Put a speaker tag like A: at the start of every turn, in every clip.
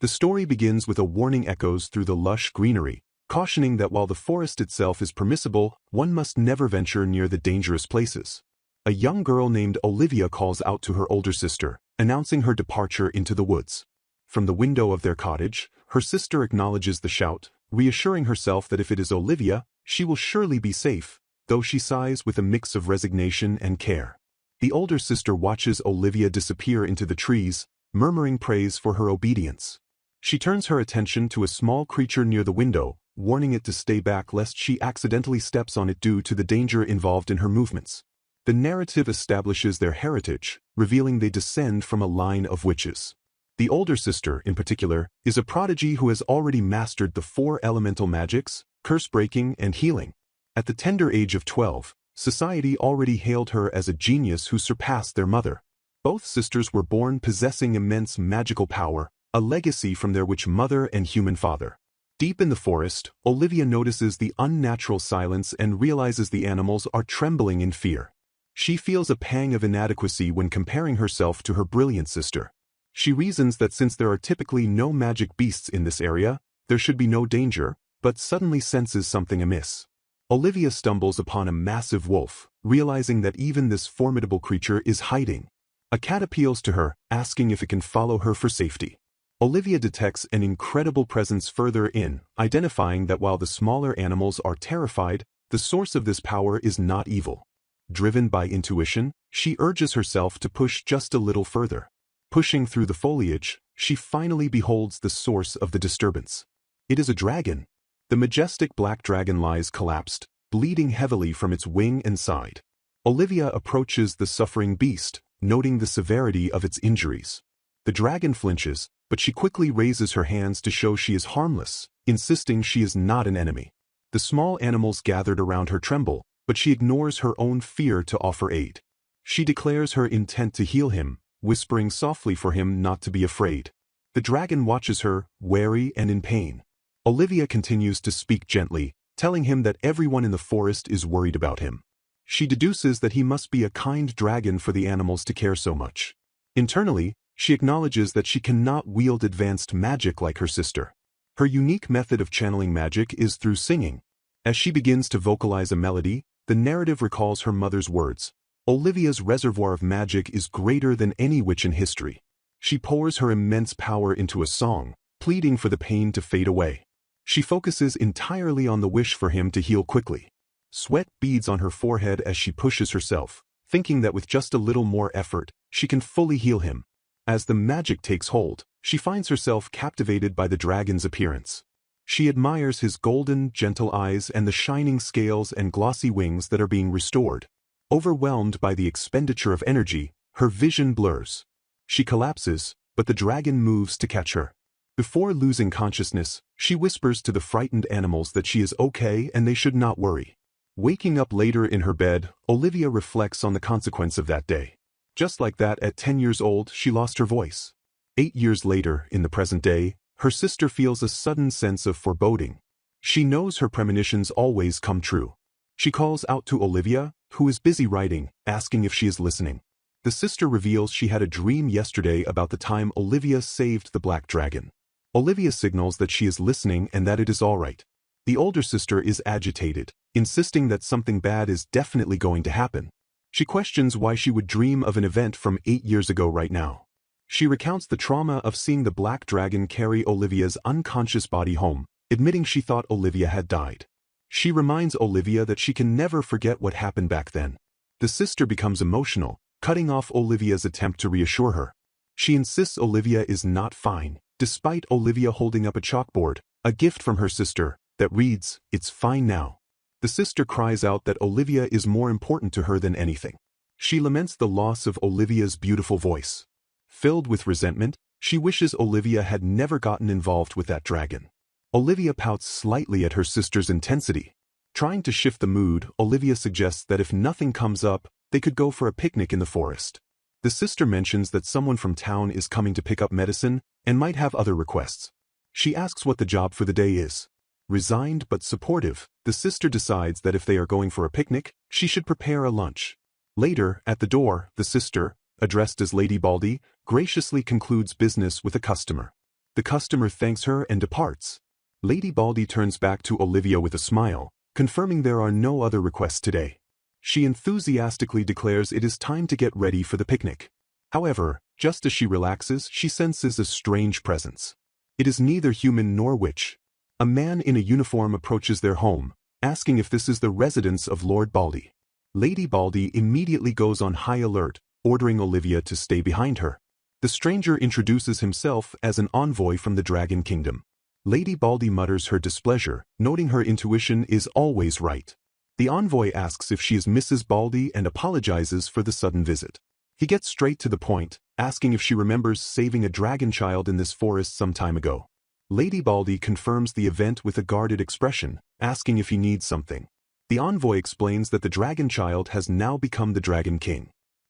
A: The story begins with a warning echoes through the lush greenery, cautioning that while the forest itself is permissible, one must never venture near the dangerous places. A young girl named Olivia calls out to her older sister, announcing her departure into the woods. From the window of their cottage, her sister acknowledges the shout, reassuring herself that if it is Olivia, she will surely be safe, though she sighs with a mix of resignation and care. The older sister watches Olivia disappear into the trees, murmuring praise for her obedience. She turns her attention to a small creature near the window, warning it to stay back lest she accidentally steps on it due to the danger involved in her movements. The narrative establishes their heritage, revealing they descend from a line of witches. The older sister, in particular, is a prodigy who has already mastered the 4 elemental magics, curse-breaking and healing. At the tender age of 12, society already hailed her as a genius who surpassed their mother. Both sisters were born possessing immense magical power, a legacy from their witch mother and human father. Deep in the forest, Olivia notices the unnatural silence and realizes the animals are trembling in fear. She feels a pang of inadequacy when comparing herself to her brilliant sister. She reasons that since there are typically no magic beasts in this area, there should be no danger, but suddenly senses something amiss. Olivia stumbles upon a massive wolf, realizing that even this formidable creature is hiding. A cat appeals to her, asking if it can follow her for safety. Olivia detects an incredible presence further in, identifying that while the smaller animals are terrified, the source of this power is not evil. Driven by intuition, she urges herself to push just a little further. Pushing through the foliage, she finally beholds the source of the disturbance. It is a dragon. The majestic black dragon lies collapsed, bleeding heavily from its wing and side. Olivia approaches the suffering beast, noting the severity of its injuries. The dragon flinches, but she quickly raises her hands to show she is harmless, insisting she is not an enemy. The small animals gathered around her tremble, but she ignores her own fear to offer aid. She declares her intent to heal him, whispering softly for him not to be afraid. The dragon watches her, wary and in pain. Olivia continues to speak gently, telling him that everyone in the forest is worried about him. She deduces that he must be a kind dragon for the animals to care so much. Internally, she acknowledges that she cannot wield advanced magic like her sister. Her unique method of channeling magic is through singing. As she begins to vocalize a melody, the narrative recalls her mother's words. Olivia's reservoir of magic is greater than any witch in history. She pours her immense power into a song, pleading for the pain to fade away. She focuses entirely on the wish for him to heal quickly. Sweat beads on her forehead as she pushes herself, thinking that with just a little more effort, she can fully heal him. As the magic takes hold, she finds herself captivated by the dragon's appearance. She admires his golden, gentle eyes and the shining scales and glossy wings that are being restored. Overwhelmed by the expenditure of energy, her vision blurs. She collapses, but the dragon moves to catch her. Before losing consciousness, she whispers to the frightened animals that she is okay and they should not worry. Waking up later in her bed, Olivia reflects on the consequence of that day. Just like that, at 10 years old, she lost her voice. 8 years later, in the present day, her sister feels a sudden sense of foreboding. She knows her premonitions always come true. She calls out to Olivia, who is busy writing, asking if she is listening. The sister reveals she had a dream yesterday about the time Olivia saved the black dragon. Olivia signals that she is listening and that it is all right. The older sister is agitated, insisting that something bad is definitely going to happen. She questions why she would dream of an event from 8 years ago right now. She recounts the trauma of seeing the black dragon carry Olivia's unconscious body home, admitting she thought Olivia had died. She reminds Olivia that she can never forget what happened back then. The sister becomes emotional, cutting off Olivia's attempt to reassure her. She insists Olivia is not fine, despite Olivia holding up a chalkboard, a gift from her sister, that reads, "It's fine now." The sister cries out that Olivia is more important to her than anything. She laments the loss of Olivia's beautiful voice. Filled with resentment, she wishes Olivia had never gotten involved with that dragon. Olivia pouts slightly at her sister's intensity. Trying to shift the mood, Olivia suggests that if nothing comes up, they could go for a picnic in the forest. The sister mentions that someone from town is coming to pick up medicine and might have other requests. She asks what the job for the day is. Resigned but supportive, the sister decides that if they are going for a picnic, she should prepare a lunch. Later, at the door, the sister, addressed as Lady Baldy, graciously concludes business with a customer. The customer thanks her and departs. Lady Baldy turns back to Olivia with a smile, confirming there are no other requests today. She enthusiastically declares it is time to get ready for the picnic. However, just as she relaxes, she senses a strange presence. It is neither human nor witch. A man in a uniform approaches their home, asking if this is the residence of Lord Baldy. Lady Baldy immediately goes on high alert, ordering Olivia to stay behind her. The stranger introduces himself as an envoy from the Dragon Kingdom. Lady Baldy mutters her displeasure, noting her intuition is always right. The envoy asks if she is Mrs. Baldy and apologizes for the sudden visit. He gets straight to the point, asking if she remembers saving a dragon child in this forest some time ago. Lady Baldy confirms the event with a guarded expression, asking if he needs something. The envoy explains that the dragon child has now become the Dragon King.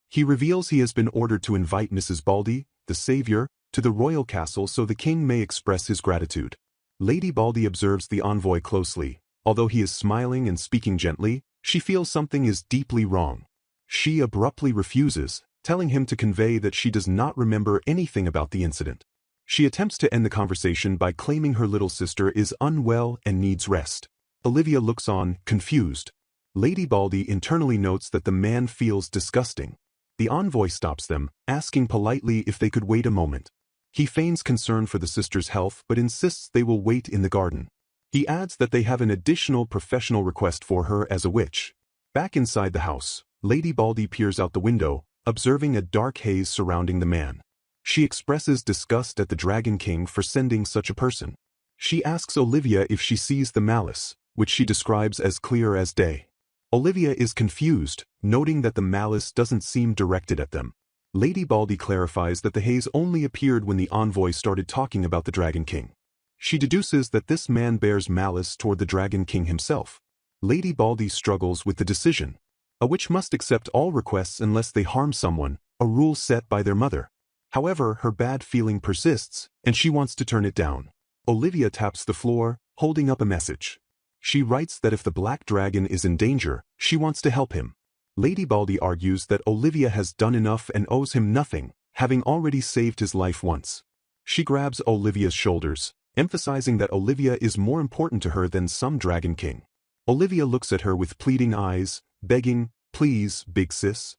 A: He reveals he has been ordered to invite Mrs. Baldy, the savior, to the royal castle so the king may express his gratitude. Lady Baldy observes the envoy closely. Although he is smiling and speaking gently, she feels something is deeply wrong. She abruptly refuses, telling him to convey that she does not remember anything about the incident. She attempts to end the conversation by claiming her little sister is unwell and needs rest. Olivia looks on, confused. Lady Baldy internally notes that the man feels disgusting. The envoy stops them, asking politely if they could wait a moment. He feigns concern for the sister's health but insists they will wait in the garden. He adds that they have an additional professional request for her as a witch. Back inside the house, Lady Baldy peers out the window, observing a dark haze surrounding the man. She expresses disgust at the Dragon King for sending such a person. She asks Olivia if she sees the malice, which she describes as clear as day. Olivia is confused, noting that the malice doesn't seem directed at them. Lady Baldy clarifies that the haze only appeared when the envoy started talking about the Dragon King. She deduces that this man bears malice toward the Dragon King himself. Lady Baldy struggles with the decision. A witch must accept all requests unless they harm someone, a rule set by their mother. However, her bad feeling persists, and she wants to turn it down. Olivia taps the floor, holding up a message. She writes that if the black dragon is in danger, she wants to help him. Lady Baldy argues that Olivia has done enough and owes him nothing, having already saved his life once. She grabs Olivia's shoulders, emphasizing that Olivia is more important to her than some Dragon King. Olivia looks at her with pleading eyes, begging, "Please, big sis."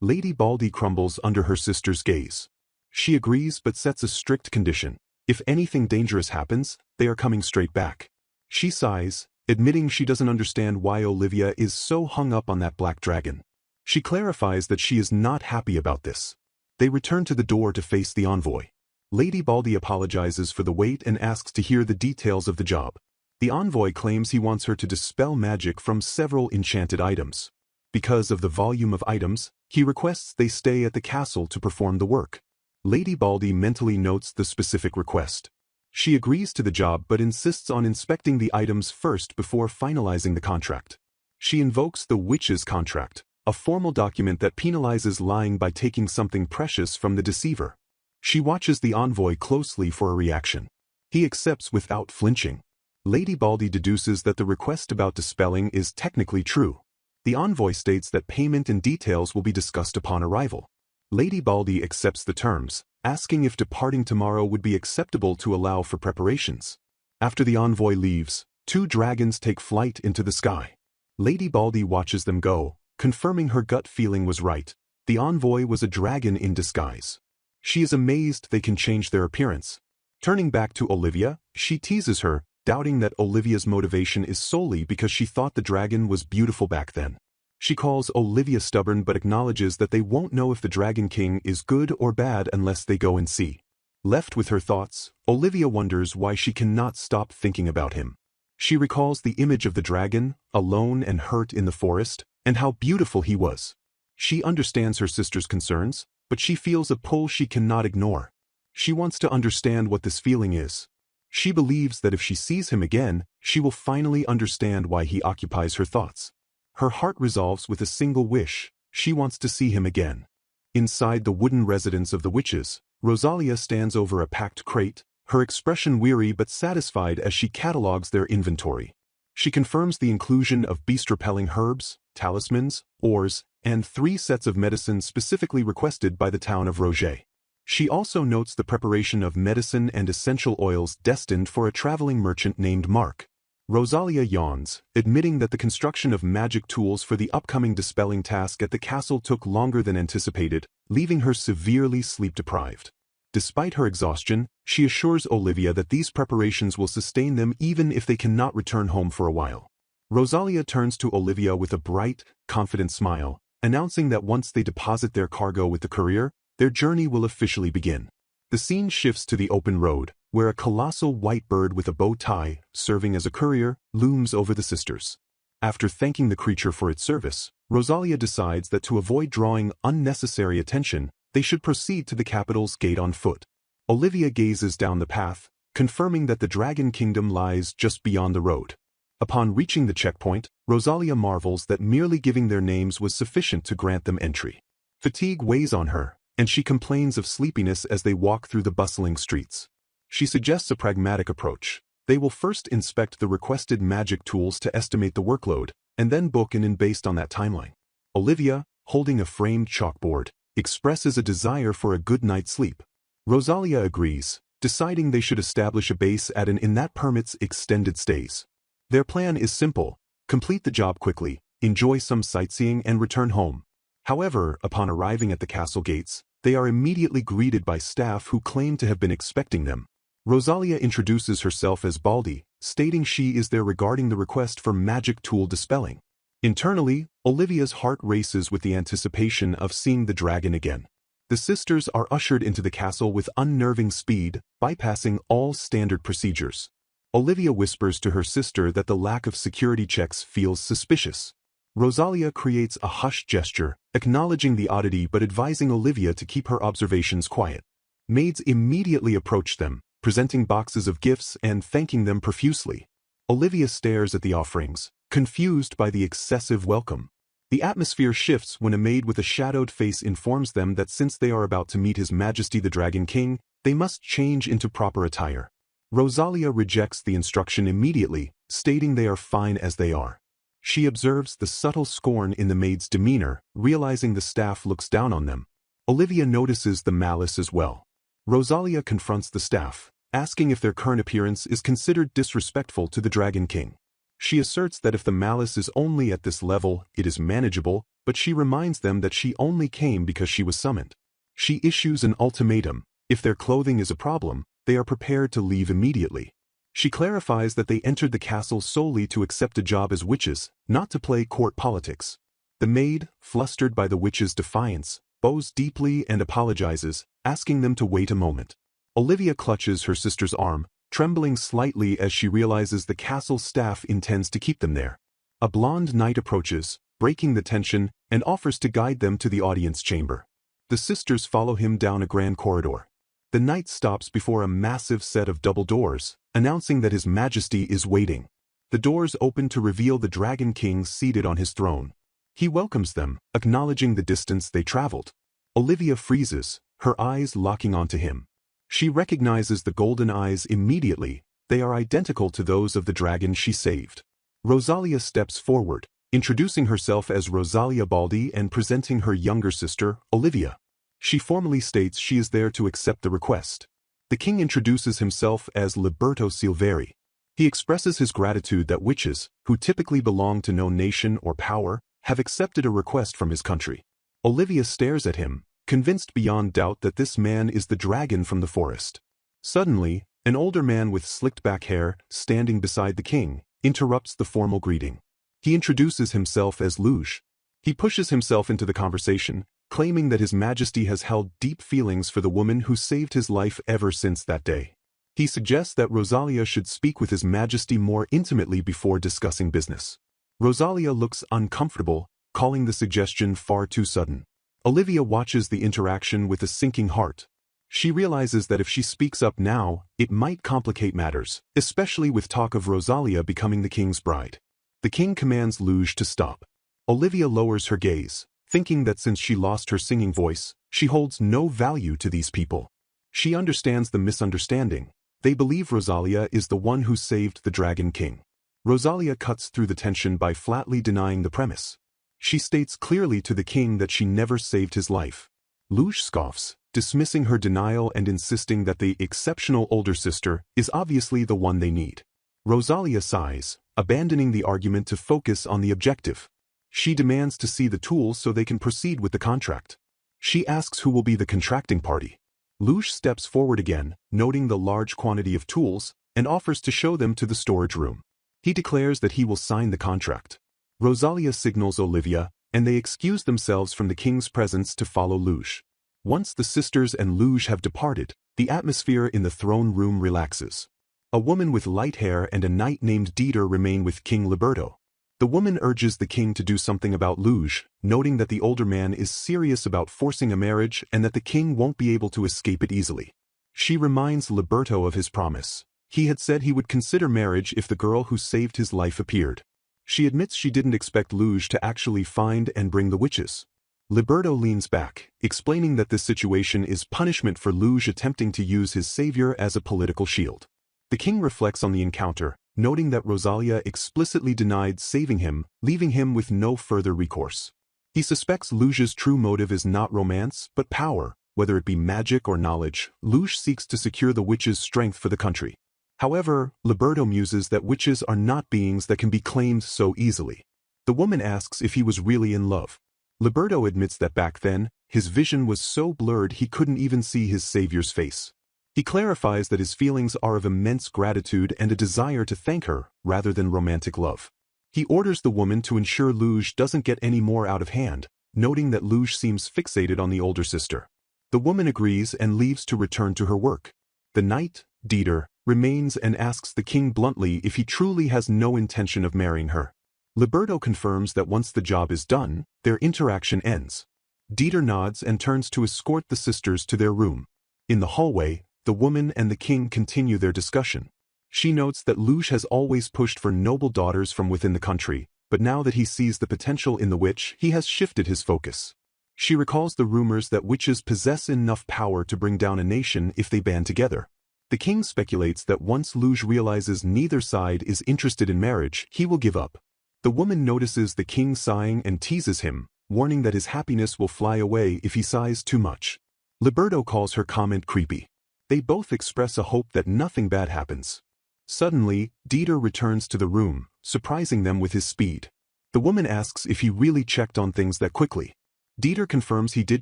A: Lady Baldy crumbles under her sister's gaze. She agrees but sets a strict condition. If anything dangerous happens, they are coming straight back. She sighs, admitting she doesn't understand why Olivia is so hung up on that black dragon. She clarifies that she is not happy about this. They return to the door to face the envoy. Lady Baldy apologizes for the wait and asks to hear the details of the job. The envoy claims he wants her to dispel magic from several enchanted items. Because of the volume of items, he requests they stay at the castle to perform the work. Lady Baldy mentally notes the specific request. She agrees to the job but insists on inspecting the items first before finalizing the contract. She invokes the witch's contract, a formal document that penalizes lying by taking something precious from the deceiver. She watches the envoy closely for a reaction. He accepts without flinching. Lady Baldy deduces that the request about dispelling is technically true. The envoy states that payment and details will be discussed upon arrival. Lady Baldy accepts the terms, asking if departing tomorrow would be acceptable to allow for preparations. After the envoy leaves, 2 dragons take flight into the sky. Lady Baldy watches them go, confirming her gut feeling was right. The envoy was a dragon in disguise. She is amazed they can change their appearance. Turning back to Olivia, she teases her, doubting that Olivia's motivation is solely because she thought the dragon was beautiful back then. She calls Olivia stubborn but acknowledges that they won't know if the Dragon King is good or bad unless they go and see. Left with her thoughts, Olivia wonders why she cannot stop thinking about him. She recalls the image of the dragon, alone and hurt in the forest, and how beautiful he was. She understands her sister's concerns, but she feels a pull she cannot ignore. She wants to understand what this feeling is. She believes that if she sees him again, she will finally understand why he occupies her thoughts. Her heart resolves with a single wish: she wants to see him again. Inside the wooden residence of the witches, Rosalia stands over a packed crate, her expression weary but satisfied as she catalogues their inventory. She confirms the inclusion of beast-repelling herbs, talismans, ores, and 3 sets of medicines specifically requested by the town of Roger. She also notes the preparation of medicine and essential oils destined for a traveling merchant named Mark. Rosalia yawns, admitting that the construction of magic tools for the upcoming dispelling task at the castle took longer than anticipated, leaving her severely sleep-deprived. Despite her exhaustion, she assures Olivia that these preparations will sustain them even if they cannot return home for a while. Rosalia turns to Olivia with a bright, confident smile, announcing that once they deposit their cargo with the courier, their journey will officially begin. The scene shifts to the open road, where a colossal white bird with a bow tie, serving as a courier, looms over the sisters. After thanking the creature for its service, Rosalia decides that to avoid drawing unnecessary attention, they should proceed to the capital's gate on foot. Olivia gazes down the path, confirming that the Dragon Kingdom lies just beyond the road. Upon reaching the checkpoint, Rosalia marvels that merely giving their names was sufficient to grant them entry. Fatigue weighs on her, and she complains of sleepiness as they walk through the bustling streets. She suggests a pragmatic approach. They will first inspect the requested magic tools to estimate the workload, and then book an inn based on that timeline. Olivia, holding a framed chalkboard, expresses a desire for a good night's sleep. Rosalia agrees, deciding they should establish a base at an inn that permits extended stays. Their plan is simple: complete the job quickly, enjoy some sightseeing and return home. However, upon arriving at the castle gates, they are immediately greeted by staff who claim to have been expecting them. Rosalia introduces herself as Baldy, stating she is there regarding the request for magic tool dispelling. Internally, Olivia's heart races with the anticipation of seeing the dragon again. The sisters are ushered into the castle with unnerving speed, bypassing all standard procedures. Olivia whispers to her sister that the lack of security checks feels suspicious. Rosalia creates a hushed gesture, acknowledging the oddity but advising Olivia to keep her observations quiet. Maids immediately approach them, presenting boxes of gifts and thanking them profusely. Olivia stares at the offerings, confused by the excessive welcome. The atmosphere shifts when a maid with a shadowed face informs them that since they are about to meet His Majesty the Dragon King, they must change into proper attire. Rosalia rejects the instruction immediately, stating they are fine as they are. She observes the subtle scorn in the maid's demeanor, realizing the staff looks down on them. Olivia notices the malice as well. Rosalia confronts the staff, asking if their current appearance is considered disrespectful to the Dragon King. She asserts that if the malice is only at this level, it is manageable, but she reminds them that she only came because she was summoned. She issues an ultimatum: if their clothing is a problem, they are prepared to leave immediately. She clarifies that they entered the castle solely to accept a job as witches, not to play court politics. The maid, flustered by the witch's defiance, bows deeply and apologizes, asking them to wait a moment. Olivia clutches her sister's arm, trembling slightly as she realizes the castle staff intends to keep them there. A blonde knight approaches, breaking the tension, and offers to guide them to the audience chamber. The sisters follow him down a grand corridor. The knight stops before a massive set of double doors, announcing that His Majesty is waiting. The doors open to reveal the Dragon King seated on his throne. He welcomes them, acknowledging the distance they traveled. Olivia freezes, her eyes locking onto him. She recognizes the golden eyes immediately. They are identical to those of the dragon she saved. Rosalia steps forward, introducing herself as Rosalia Baldi and presenting her younger sister, Olivia. She formally states she is there to accept the request. The king introduces himself as Leberto Silveri. He expresses his gratitude that witches, who typically belong to no nation or power, have accepted a request from his country. Olivia stares at him, convinced beyond doubt that this man is the dragon from the forest. Suddenly, an older man with slicked-back hair, standing beside the king, interrupts the formal greeting. He introduces himself as Luge. He pushes himself into the conversation, claiming that His Majesty has held deep feelings for the woman who saved his life ever since that day. He suggests that Rosalia should speak with His Majesty more intimately before discussing business. Rosalia looks uncomfortable, calling the suggestion far too sudden. Olivia watches the interaction with a sinking heart. She realizes that if she speaks up now, it might complicate matters, especially with talk of Rosalia becoming the king's bride. The king commands Luge to stop. Olivia lowers her gaze, thinking that since she lost her singing voice, she holds no value to these people. She understands the misunderstanding. They believe Rosalia is the one who saved the Dragon King. Rosalia cuts through the tension by flatly denying the premise. She states clearly to the king that she never saved his life. Luge scoffs, dismissing her denial and insisting that the exceptional older sister is obviously the one they need. Rosalia sighs, abandoning the argument to focus on the objective. She demands to see the tools so they can proceed with the contract. She asks who will be the contracting party. Luge steps forward again, noting the large quantity of tools, and offers to show them to the storage room. He declares that he will sign the contract. Rosalia signals Olivia, and they excuse themselves from the king's presence to follow Luge. Once the sisters and Luge have departed, the atmosphere in the throne room relaxes. A woman with light hair and a knight named Dieter remain with King Leberto. The woman urges the king to do something about Luge, noting that the older man is serious about forcing a marriage and that the king won't be able to escape it easily. She reminds Leberto of his promise. He had said he would consider marriage if the girl who saved his life appeared. She admits she didn't expect Luge to actually find and bring the witches. Leberto leans back, explaining that this situation is punishment for Luge attempting to use his savior as a political shield. The king reflects on the encounter, noting that Rosalia explicitly denied saving him, leaving him with no further recourse. He suspects Luge's true motive is not romance, but power. Whether it be magic or knowledge, Luge seeks to secure the witches' strength for the country. However, Leberto muses that witches are not beings that can be claimed so easily. The woman asks if he was really in love. Leberto admits that back then, his vision was so blurred he couldn't even see his savior's face. He clarifies that his feelings are of immense gratitude and a desire to thank her, rather than romantic love. He orders the woman to ensure Luge doesn't get any more out of hand, noting that Luge seems fixated on the older sister. The woman agrees and leaves to return to her work. The knight, Dieter, remains and asks the king bluntly if he truly has no intention of marrying her. Leberto confirms that once the job is done, their interaction ends. Dieter nods and turns to escort the sisters to their room. In the hallway, the woman and the king continue their discussion. She notes that Luge has always pushed for noble daughters from within the country, but now that he sees the potential in the witch, he has shifted his focus. She recalls the rumors that witches possess enough power to bring down a nation if they band together. The king speculates that once Luge realizes neither side is interested in marriage, he will give up. The woman notices the king sighing and teases him, warning that his happiness will fly away if he sighs too much. Leberto calls her comment creepy. They both express a hope that nothing bad happens. Suddenly, Dieter returns to the room, surprising them with his speed. The woman asks if he really checked on things that quickly. Dieter confirms he did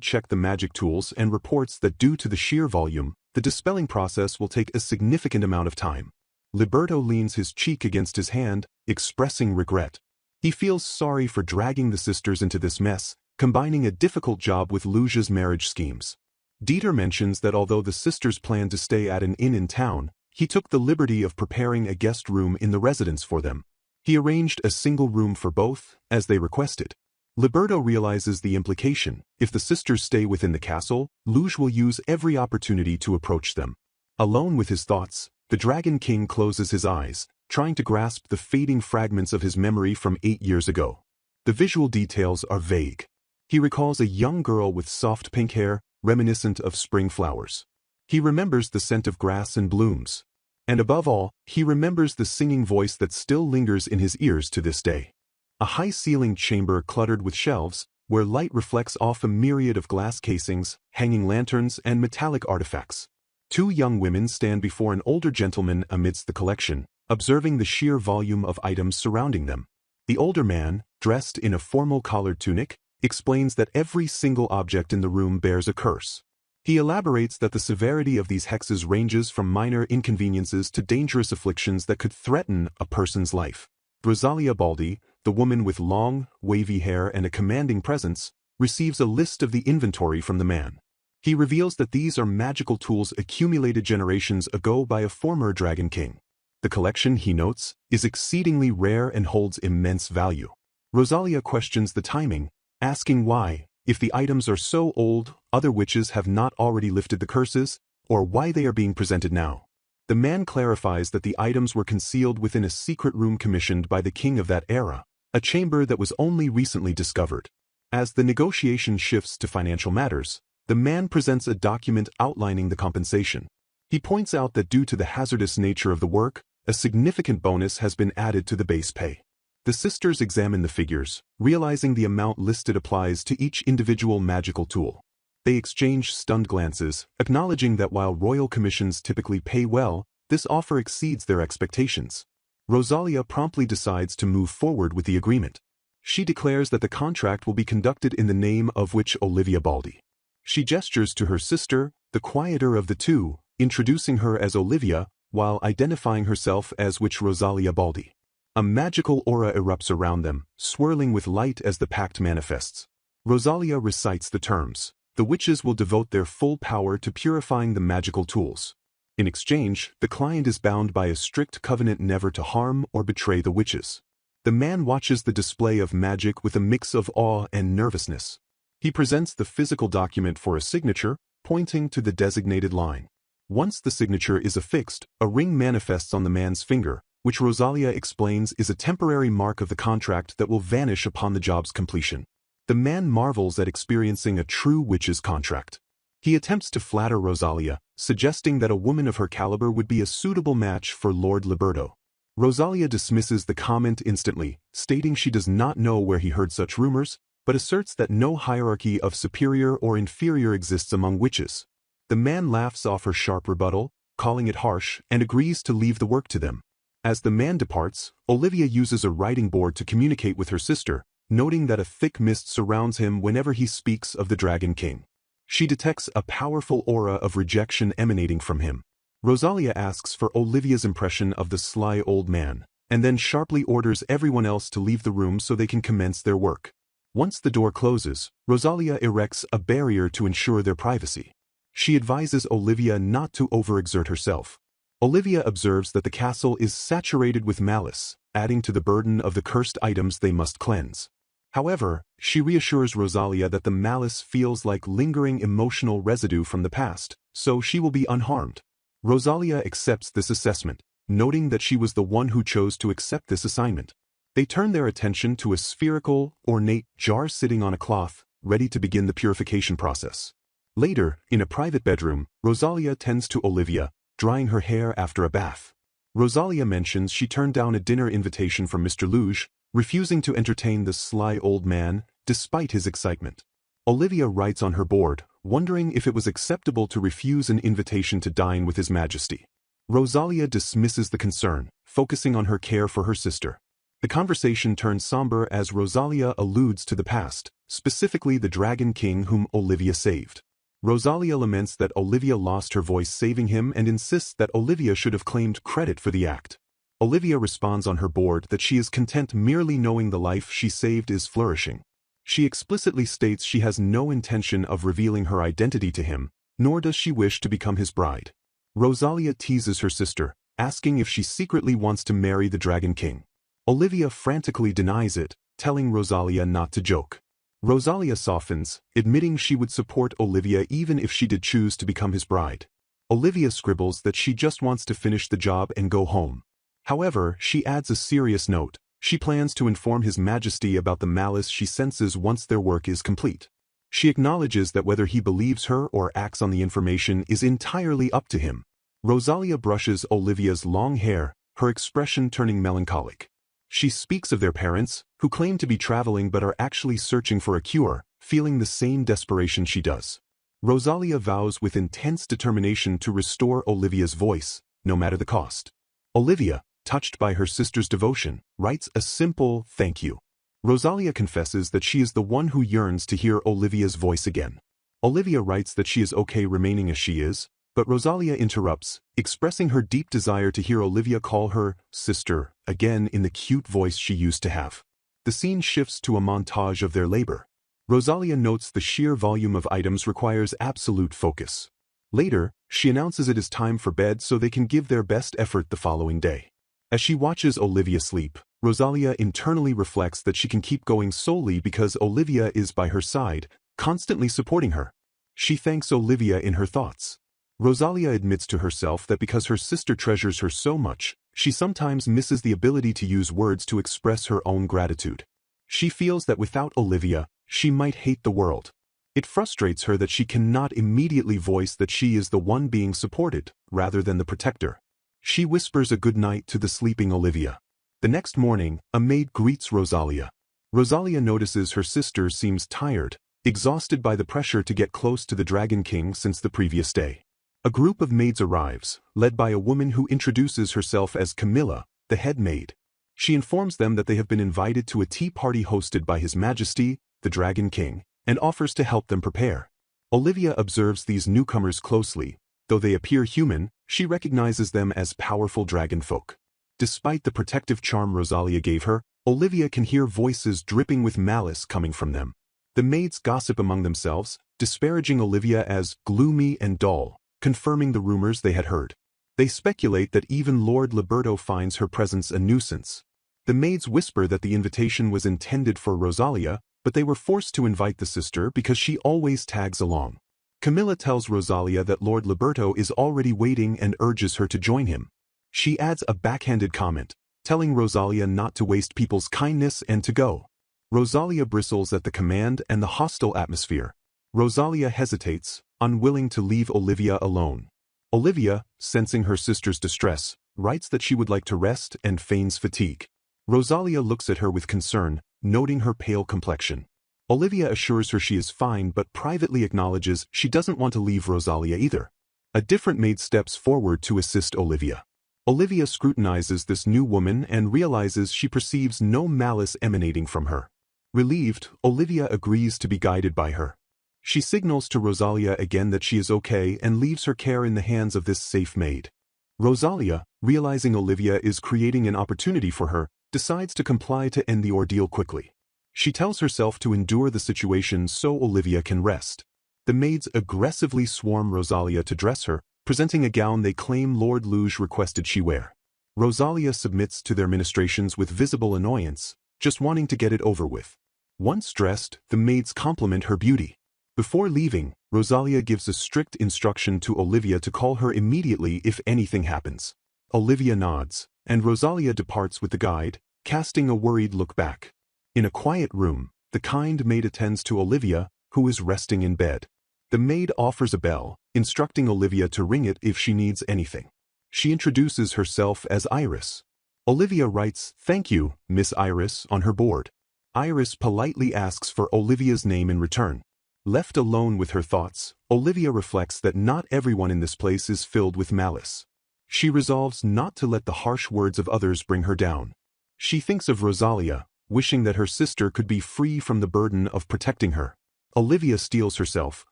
A: check the magic tools and reports that due to the sheer volume, the dispelling process will take a significant amount of time. Leberto leans his cheek against his hand, expressing regret. He feels sorry for dragging the sisters into this mess, combining a difficult job with Luge's marriage schemes. Dieter mentions that although the sisters planned to stay at an inn in town, he took the liberty of preparing a guest room in the residence for them. He arranged a single room for both, as they requested. Leberto realizes the implication. If the sisters stay within the castle, Luge will use every opportunity to approach them. Alone with his thoughts, the Dragon King closes his eyes, trying to grasp the fading fragments of his memory from 8 years ago. The visual details are vague. He recalls a young girl with soft pink hair, reminiscent of spring flowers. He remembers the scent of grass and blooms. And above all, he remembers the singing voice that still lingers in his ears to this day. A high-ceilinged chamber cluttered with shelves, where light reflects off a myriad of glass casings, hanging lanterns, and metallic artifacts. 2 young women stand before an older gentleman amidst the collection, observing the sheer volume of items surrounding them. The older man, dressed in a formal collared tunic, explains that every single object in the room bears a curse. He elaborates that the severity of these hexes ranges from minor inconveniences to dangerous afflictions that could threaten a person's life. Rosalia Baldi, the woman with long, wavy hair and a commanding presence, receives a list of the inventory from the man. He reveals that these are magical tools accumulated generations ago by a former Dragon King. The collection, he notes, is exceedingly rare and holds immense value. Rosalia questions the timing, asking why, if the items are so old, other witches have not already lifted the curses, or why they are being presented now. The man clarifies that the items were concealed within a secret room commissioned by the king of that era, a chamber that was only recently discovered. As the negotiation shifts to financial matters, the man presents a document outlining the compensation. He points out that due to the hazardous nature of the work, a significant bonus has been added to the base pay. The sisters examine the figures, realizing the amount listed applies to each individual magical tool. They exchange stunned glances, acknowledging that while royal commissions typically pay well, this offer exceeds their expectations. Rosalia promptly decides to move forward with the agreement. She declares that the contract will be conducted in the name of which Olivia Baldi. She gestures to her sister, the quieter of the two, introducing her as Olivia, while identifying herself as which Rosalia Baldi. A magical aura erupts around them, swirling with light as the pact manifests. Rosalia recites the terms. The witches will devote their full power to purifying the magical tools. In exchange, the client is bound by a strict covenant never to harm or betray the witches. The man watches the display of magic with a mix of awe and nervousness. He presents the physical document for a signature, pointing to the designated line. Once the signature is affixed, a ring manifests on the man's finger, which Rosalia explains is a temporary mark of the contract that will vanish upon the job's completion. The man marvels at experiencing a true witch's contract. He attempts to flatter Rosalia, suggesting that a woman of her caliber would be a suitable match for Lord Leberto. Rosalia dismisses the comment instantly, stating she does not know where he heard such rumors, but asserts that no hierarchy of superior or inferior exists among witches. The man laughs off her sharp rebuttal, calling it harsh, and agrees to leave the work to them. As the man departs, Olivia uses a writing board to communicate with her sister, noting that a thick mist surrounds him whenever he speaks of the Dragon King. She detects a powerful aura of rejection emanating from him. Rosalia asks for Olivia's impression of the sly old man, and then sharply orders everyone else to leave the room so they can commence their work. Once the door closes, Rosalia erects a barrier to ensure their privacy. She advises Olivia not to overexert herself. Olivia observes that the castle is saturated with malice, adding to the burden of the cursed items they must cleanse. However, she reassures Rosalia that the malice feels like lingering emotional residue from the past, so she will be unharmed. Rosalia accepts this assessment, noting that she was the one who chose to accept this assignment. They turn their attention to a spherical, ornate jar sitting on a cloth, ready to begin the purification process. Later, in a private bedroom, Rosalia tends to Olivia, drying her hair after a bath. Rosalia mentions she turned down a dinner invitation from Mr. Luge, refusing to entertain the sly old man, despite his excitement. Olivia writes on her board, wondering if it was acceptable to refuse an invitation to dine with His Majesty. Rosalia dismisses the concern, focusing on her care for her sister. The conversation turns somber as Rosalia alludes to the past, specifically the Dragon King whom Olivia saved. Rosalia laments that Olivia lost her voice saving him and insists that Olivia should have claimed credit for the act. Olivia responds on her board that she is content merely knowing the life she saved is flourishing. She explicitly states she has no intention of revealing her identity to him, nor does she wish to become his bride. Rosalia teases her sister, asking if she secretly wants to marry the Dragon King. Olivia frantically denies it, telling Rosalia not to joke. Rosalia softens, admitting she would support Olivia even if she did choose to become his bride. Olivia scribbles that she just wants to finish the job and go home. However, she adds a serious note. She plans to inform His Majesty about the malice she senses once their work is complete. She acknowledges that whether he believes her or acts on the information is entirely up to him. Rosalia brushes Olivia's long hair, her expression turning melancholic. She speaks of their parents, who claim to be traveling but are actually searching for a cure, feeling the same desperation she does. Rosalia vows with intense determination to restore Olivia's voice, no matter the cost. Olivia, touched by her sister's devotion, writes a simple thank you. Rosalia confesses that she is the one who yearns to hear Olivia's voice again. Olivia writes that she is okay remaining as she is, but Rosalia interrupts, expressing her deep desire to hear Olivia call her sister again in the cute voice she used to have. The scene shifts to a montage of their labor. Rosalia notes the sheer volume of items requires absolute focus. Later, she announces it is time for bed so they can give their best effort the following day. As she watches Olivia sleep, Rosalia internally reflects that she can keep going solely because Olivia is by her side, constantly supporting her. She thanks Olivia in her thoughts. Rosalia admits to herself that because her sister treasures her so much, she sometimes misses the ability to use words to express her own gratitude. She feels that without Olivia, she might hate the world. It frustrates her that she cannot immediately voice that she is the one being supported, rather than the protector. She whispers a good night to the sleeping Olivia. The next morning, a maid greets Rosalia. Rosalia notices her sister seems tired, exhausted by the pressure to get close to the Dragon King since the previous day. A group of maids arrives, led by a woman who introduces herself as Camila, the head maid. She informs them that they have been invited to a tea party hosted by His Majesty, the Dragon King, and offers to help them prepare. Olivia observes these newcomers closely. Though they appear human, she recognizes them as powerful dragon folk. Despite the protective charm Rosalia gave her, Olivia can hear voices dripping with malice coming from them. The maids gossip among themselves, disparaging Olivia as gloomy and dull, confirming the rumors they had heard. They speculate that even Lord Leberto finds her presence a nuisance. The maids whisper that the invitation was intended for Rosalia, but they were forced to invite the sister because she always tags along. Camila tells Rosalia that Lord Leberto is already waiting and urges her to join him. She adds a backhanded comment, telling Rosalia not to waste people's kindness and to go. Rosalia bristles at the command and the hostile atmosphere. Rosalia hesitates, unwilling to leave Olivia alone. Olivia, sensing her sister's distress, writes that she would like to rest and feigns fatigue. Rosalia looks at her with concern, noting her pale complexion. Olivia assures her she is fine but privately acknowledges she doesn't want to leave Rosalia either. A different maid steps forward to assist Olivia. Olivia scrutinizes this new woman and realizes she perceives no malice emanating from her. Relieved, Olivia agrees to be guided by her. She signals to Rosalia again that she is okay and leaves her care in the hands of this safe maid. Rosalia, realizing Olivia is creating an opportunity for her, decides to comply to end the ordeal quickly. She tells herself to endure the situation so Olivia can rest. The maids aggressively swarm Rosalia to dress her, presenting a gown they claim Lord Luge requested she wear. Rosalia submits to their ministrations with visible annoyance, just wanting to get it over with. Once dressed, the maids compliment her beauty. Before leaving, Rosalia gives a strict instruction to Olivia to call her immediately if anything happens. Olivia nods, and Rosalia departs with the guide, casting a worried look back. In a quiet room, the kind maid attends to Olivia, who is resting in bed. The maid offers a bell, instructing Olivia to ring it if she needs anything. She introduces herself as Iris. Olivia writes, "Thank you, Miss Iris," on her board. Iris politely asks for Olivia's name in return. Left alone with her thoughts, Olivia reflects that not everyone in this place is filled with malice. She resolves not to let the harsh words of others bring her down. She thinks of Rosalia, wishing that her sister could be free from the burden of protecting her. Olivia steels herself,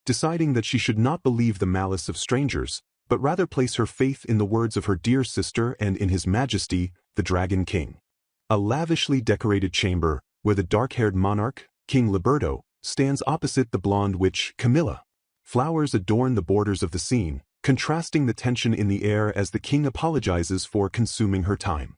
A: deciding that she should not believe the malice of strangers, but rather place her faith in the words of her dear sister and in His Majesty, the Dragon King. A lavishly decorated chamber, where the dark-haired monarch, King Leberto, stands opposite the blonde witch, Camila. Flowers adorn the borders of the scene, contrasting the tension in the air as the king apologizes for consuming her time.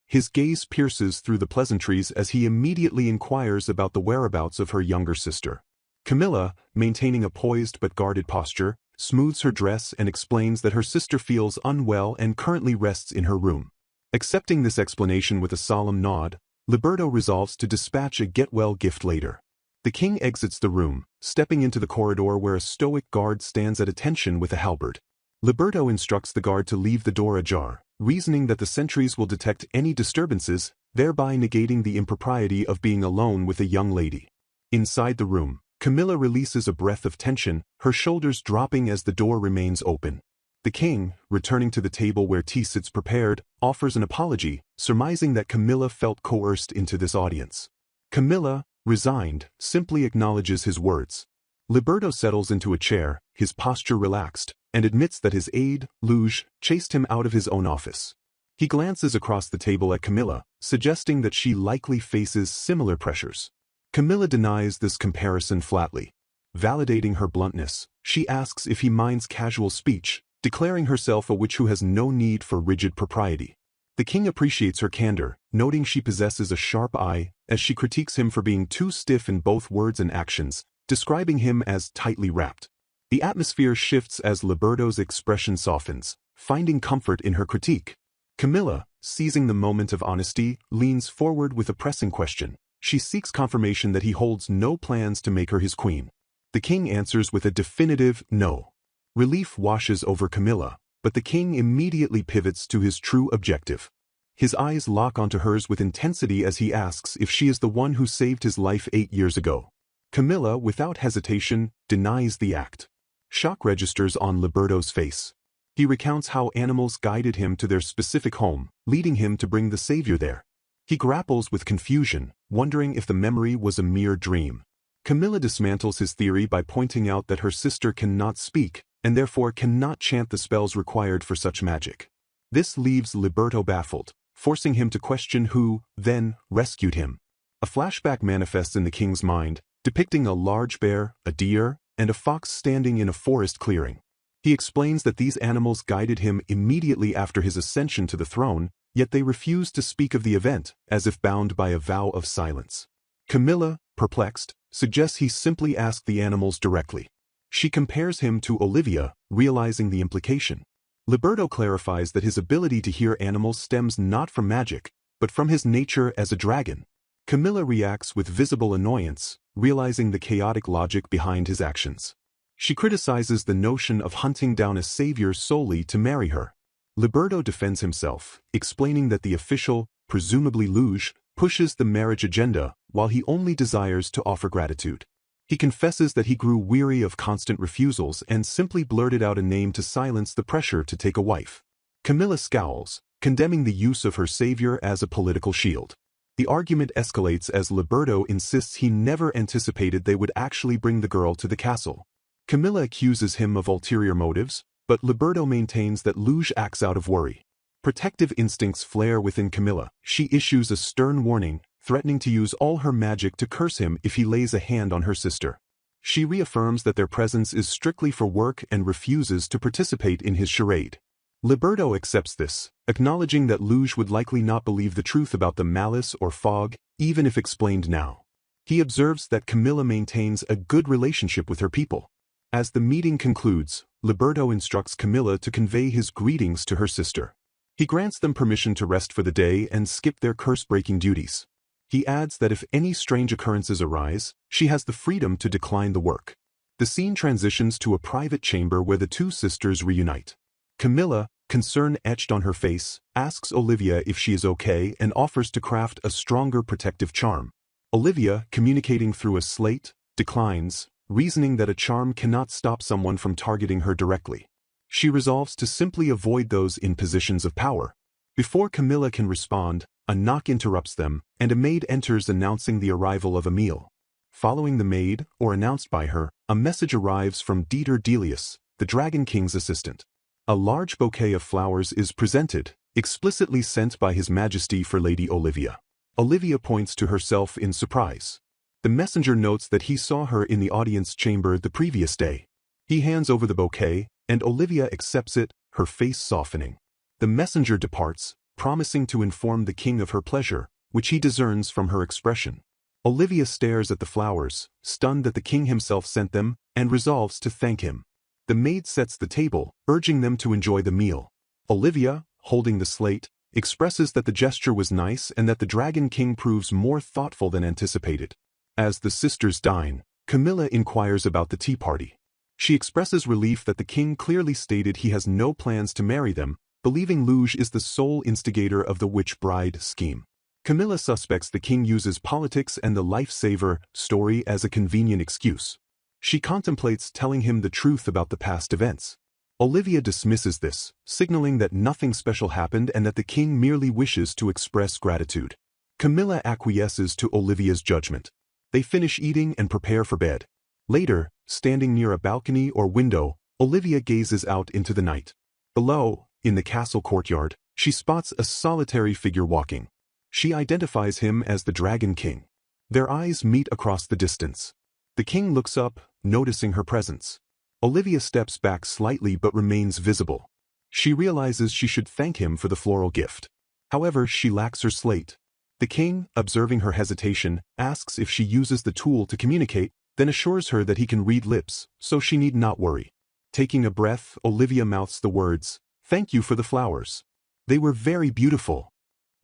A: His gaze pierces through the pleasantries as he immediately inquires about the whereabouts of her younger sister. Camila, maintaining a poised but guarded posture, smooths her dress and explains that her sister feels unwell and currently rests in her room. Accepting this explanation with a solemn nod, Leberto resolves to dispatch a get-well gift later. The king exits the room, stepping into the corridor where a stoic guard stands at attention with a halberd. Leberto instructs the guard to leave the door ajar, reasoning that the sentries will detect any disturbances, thereby negating the impropriety of being alone with a young lady. Inside the room, Camila releases a breath of tension, her shoulders dropping as the door remains open. The king, returning to the table where tea sits prepared, offers an apology, surmising that Camila felt coerced into this audience. Camila, resigned, simply acknowledges his words. Leberto settles into a chair, his posture relaxed, and admits that his aide, Luge, chased him out of his own office. He glances across the table at Camila, suggesting that she likely faces similar pressures. Camila denies this comparison flatly. Validating her bluntness, she asks if he minds casual speech, declaring herself a witch who has no need for rigid propriety. The king appreciates her candor, noting she possesses a sharp eye, as she critiques him for being too stiff in both words and actions, describing him as tightly wrapped. The atmosphere shifts as Leberto's expression softens, finding comfort in her critique. Camila, seizing the moment of honesty, leans forward with a pressing question. She seeks confirmation that he holds no plans to make her his queen. The king answers with a definitive no. Relief washes over Camila, but the king immediately pivots to his true objective. His eyes lock onto hers with intensity as he asks if she is the one who saved his life 8 years ago. Camila, without hesitation, denies the act. Shock registers on Leberto's face. He recounts how animals guided him to their specific home, leading him to bring the savior there. He grapples with confusion, wondering if the memory was a mere dream. Camila dismantles his theory by pointing out that her sister cannot speak, and therefore cannot chant the spells required for such magic. This leaves Leberto baffled, forcing him to question who, then, rescued him. A flashback manifests in the king's mind, depicting a large bear, a deer, and a fox standing in a forest clearing. He explains that these animals guided him immediately after his ascension to the throne, yet they refused to speak of the event, as if bound by a vow of silence. Camila, perplexed, suggests he simply ask the animals directly. She compares him to Olivia, realizing the implication. Leberto clarifies that his ability to hear animals stems not from magic, but from his nature as a dragon. Camila reacts with visible annoyance, realizing the chaotic logic behind his actions. She criticizes the notion of hunting down a savior solely to marry her. Leberto defends himself, explaining that the official, presumably Luge, pushes the marriage agenda, while he only desires to offer gratitude. He confesses that he grew weary of constant refusals and simply blurted out a name to silence the pressure to take a wife. Camila scowls, condemning the use of her savior as a political shield. The argument escalates as Leberto insists he never anticipated they would actually bring the girl to the castle. Camila accuses him of ulterior motives, but Leberto maintains that Luge acts out of worry. Protective instincts flare within Camila. She issues a stern warning, threatening to use all her magic to curse him if he lays a hand on her sister. She reaffirms that their presence is strictly for work and refuses to participate in his charade. Leberto accepts this, acknowledging that Luge would likely not believe the truth about the malice or fog, even if explained now. He observes that Camila maintains a good relationship with her people. As the meeting concludes, Leberto instructs Camila to convey his greetings to her sister. He grants them permission to rest for the day and skip their curse-breaking duties. He adds that if any strange occurrences arise, she has the freedom to decline the work. The scene transitions to a private chamber where the two sisters reunite. Camila, concern etched on her face, asks Olivia if she is okay and offers to craft a stronger protective charm. Olivia, communicating through a slate, declines, reasoning that a charm cannot stop someone from targeting her directly. She resolves to simply avoid those in positions of power. Before Camila can respond, a knock interrupts them, and a maid enters announcing the arrival of a meal. Following the maid, or announced by her, a message arrives from Dieter Delius, the Dragon King's assistant. A large bouquet of flowers is presented, explicitly sent by His Majesty for Lady Olivia. Olivia points to herself in surprise. The messenger notes that he saw her in the audience chamber the previous day. He hands over the bouquet, and Olivia accepts it, her face softening. The messenger departs, promising to inform the king of her pleasure, which he discerns from her expression. Olivia stares at the flowers, stunned that the king himself sent them, and resolves to thank him. The maid sets the table, urging them to enjoy the meal. Olivia, holding the slate, expresses that the gesture was nice and that the Dragon King proves more thoughtful than anticipated. As the sisters dine, Camila inquires about the tea party. She expresses relief that the king clearly stated he has no plans to marry them, believing Luge is the sole instigator of the witch bride scheme. Camila suspects the king uses politics and the lifesaver story as a convenient excuse. She contemplates telling him the truth about the past events. Olivia dismisses this, signaling that nothing special happened and that the king merely wishes to express gratitude. Camila acquiesces to Olivia's judgment. They finish eating and prepare for bed. Later, standing near a balcony or window, Olivia gazes out into the night. Below, in the castle courtyard, she spots a solitary figure walking. She identifies him as the Dragon King. Their eyes meet across the distance. The king looks up, noticing her presence. Olivia steps back slightly but remains visible. She realizes she should thank him for the floral gift. However, she lacks her slate. The king, observing her hesitation, asks if she uses the tool to communicate, then assures her that he can read lips, so she need not worry. Taking a breath, Olivia mouths the words, "Thank you for the flowers. They were very beautiful."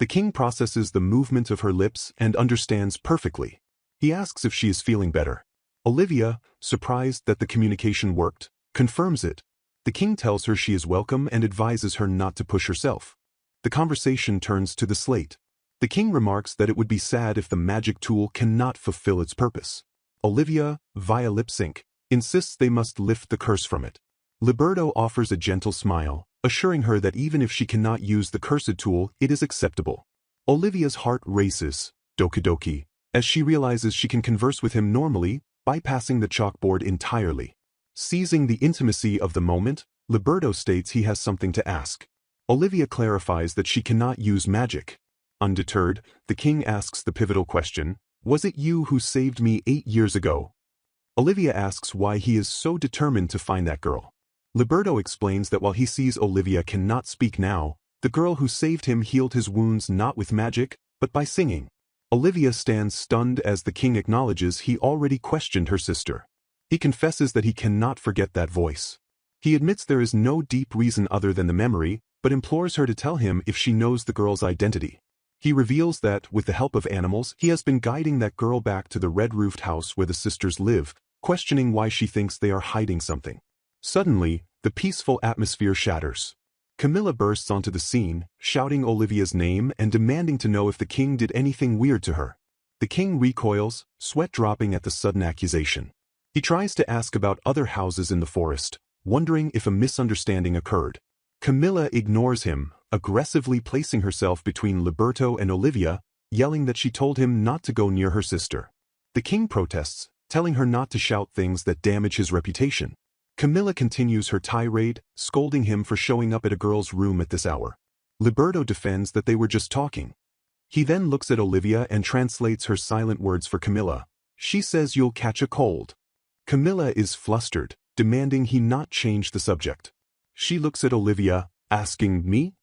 A: The king processes the movement of her lips and understands perfectly. He asks if she is feeling better. Olivia, surprised that the communication worked, confirms it. The king tells her she is welcome and advises her not to push herself. The conversation turns to the slate. The king remarks that it would be sad if the magic tool cannot fulfill its purpose. Olivia, via lip sync, insists they must lift the curse from it. Leberto offers a gentle smile, assuring her that even if she cannot use the cursed tool, it is acceptable. Olivia's heart races, doki doki, as she realizes she can converse with him normally, bypassing the chalkboard entirely. Seizing the intimacy of the moment, Leberto states he has something to ask. Olivia clarifies that she cannot use magic. Undeterred, the king asks the pivotal question, "Was it you who saved me 8 years ago?" Olivia asks why he is so determined to find that girl. Leberto explains that while he sees Olivia cannot speak now, the girl who saved him healed his wounds not with magic, but by singing. Olivia stands stunned as the king acknowledges he already questioned her sister. He confesses that he cannot forget that voice. He admits there is no deep reason other than the memory, but implores her to tell him if she knows the girl's identity. He reveals that, with the help of animals, he has been guiding that girl back to the red-roofed house where the sisters live, questioning why she thinks they are hiding something. Suddenly, the peaceful atmosphere shatters. Camila bursts onto the scene, shouting Olivia's name and demanding to know if the king did anything weird to her. The king recoils, sweat dropping at the sudden accusation. He tries to ask about other houses in the forest, wondering if a misunderstanding occurred. Camila ignores him, aggressively placing herself between Leberto and Olivia, yelling that she told him not to go near her sister. The king protests, telling her not to shout things that damage his reputation. Camila continues her tirade, scolding him for showing up at a girl's room at this hour. Leberto defends that they were just talking. He then looks at Olivia and translates her silent words for Camila. She says you'll catch a cold. Camila is flustered, demanding he not change the subject. She looks at Olivia, asking, "Me?"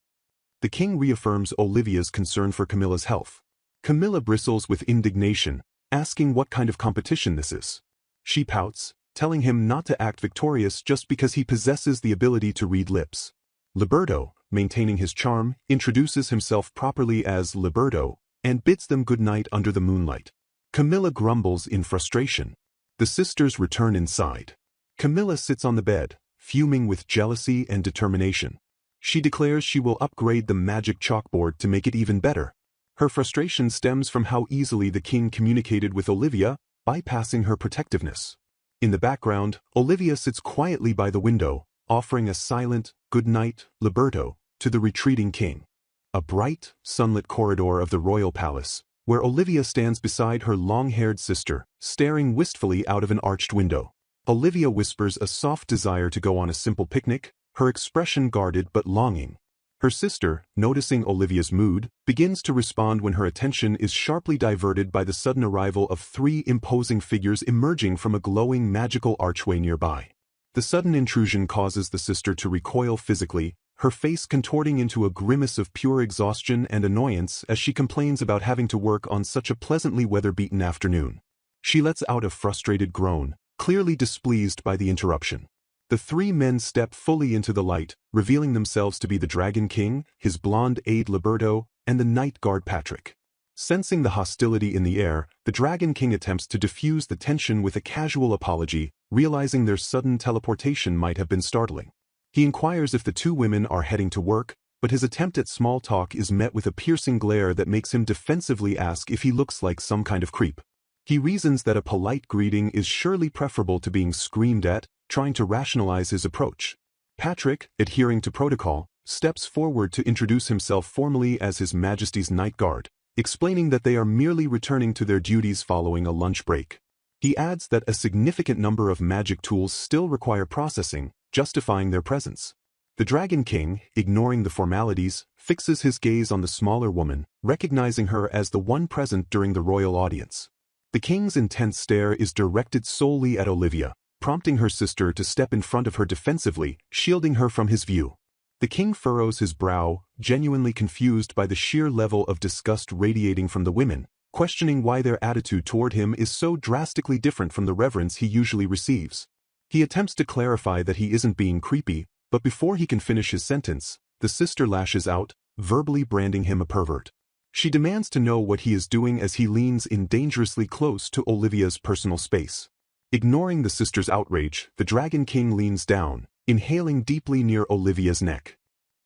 A: The king reaffirms Olivia's concern for Camila's health. Camila bristles with indignation, asking what kind of competition this is. She pouts, telling him not to act victorious just because he possesses the ability to read lips. Leberto, maintaining his charm, introduces himself properly as Leberto, and bids them good night under the moonlight. Camila grumbles in frustration. The sisters return inside. Camila sits on the bed, fuming with jealousy and determination. She declares she will upgrade the magic chalkboard to make it even better. Her frustration stems from how easily the king communicated with Olivia, bypassing her protectiveness. In the background, Olivia sits quietly by the window, offering a silent, "Good night, Leberto," to the retreating king. A bright, sunlit corridor of the royal palace, where Olivia stands beside her long-haired sister, staring wistfully out of an arched window. Olivia whispers a soft desire to go on a simple picnic, her expression guarded but longing. Her sister, noticing Olivia's mood, begins to respond when her attention is sharply diverted by the sudden arrival of 3 imposing figures emerging from a glowing magical archway nearby. The sudden intrusion causes the sister to recoil physically, her face contorting into a grimace of pure exhaustion and annoyance as she complains about having to work on such a pleasantly weather-beaten afternoon. She lets out a frustrated groan, clearly displeased by the interruption. The 3 men step fully into the light, revealing themselves to be the Dragon King, his blonde aide Leberto, and the Night Guard Patrick. Sensing the hostility in the air, the Dragon King attempts to diffuse the tension with a casual apology, realizing their sudden teleportation might have been startling. He inquires if the 2 women are heading to work, but his attempt at small talk is met with a piercing glare that makes him defensively ask if he looks like some kind of creep. He reasons that a polite greeting is surely preferable to being screamed at, trying to rationalize his approach. Patrick, adhering to protocol, steps forward to introduce himself formally as His Majesty's Night Guard, explaining that they are merely returning to their duties following a lunch break. He adds that a significant number of magic tools still require processing, justifying their presence. The Dragon King, ignoring the formalities, fixes his gaze on the smaller woman, recognizing her as the one present during the royal audience. The king's intense stare is directed solely at Olivia, prompting her sister to step in front of her defensively, shielding her from his view. The king furrows his brow, genuinely confused by the sheer level of disgust radiating from the women, questioning why their attitude toward him is so drastically different from the reverence he usually receives. He attempts to clarify that he isn't being creepy, but before he can finish his sentence, the sister lashes out, verbally branding him a pervert. She demands to know what he is doing as he leans in dangerously close to Olivia's personal space. Ignoring the sister's outrage, the Dragon King leans down, inhaling deeply near Olivia's neck.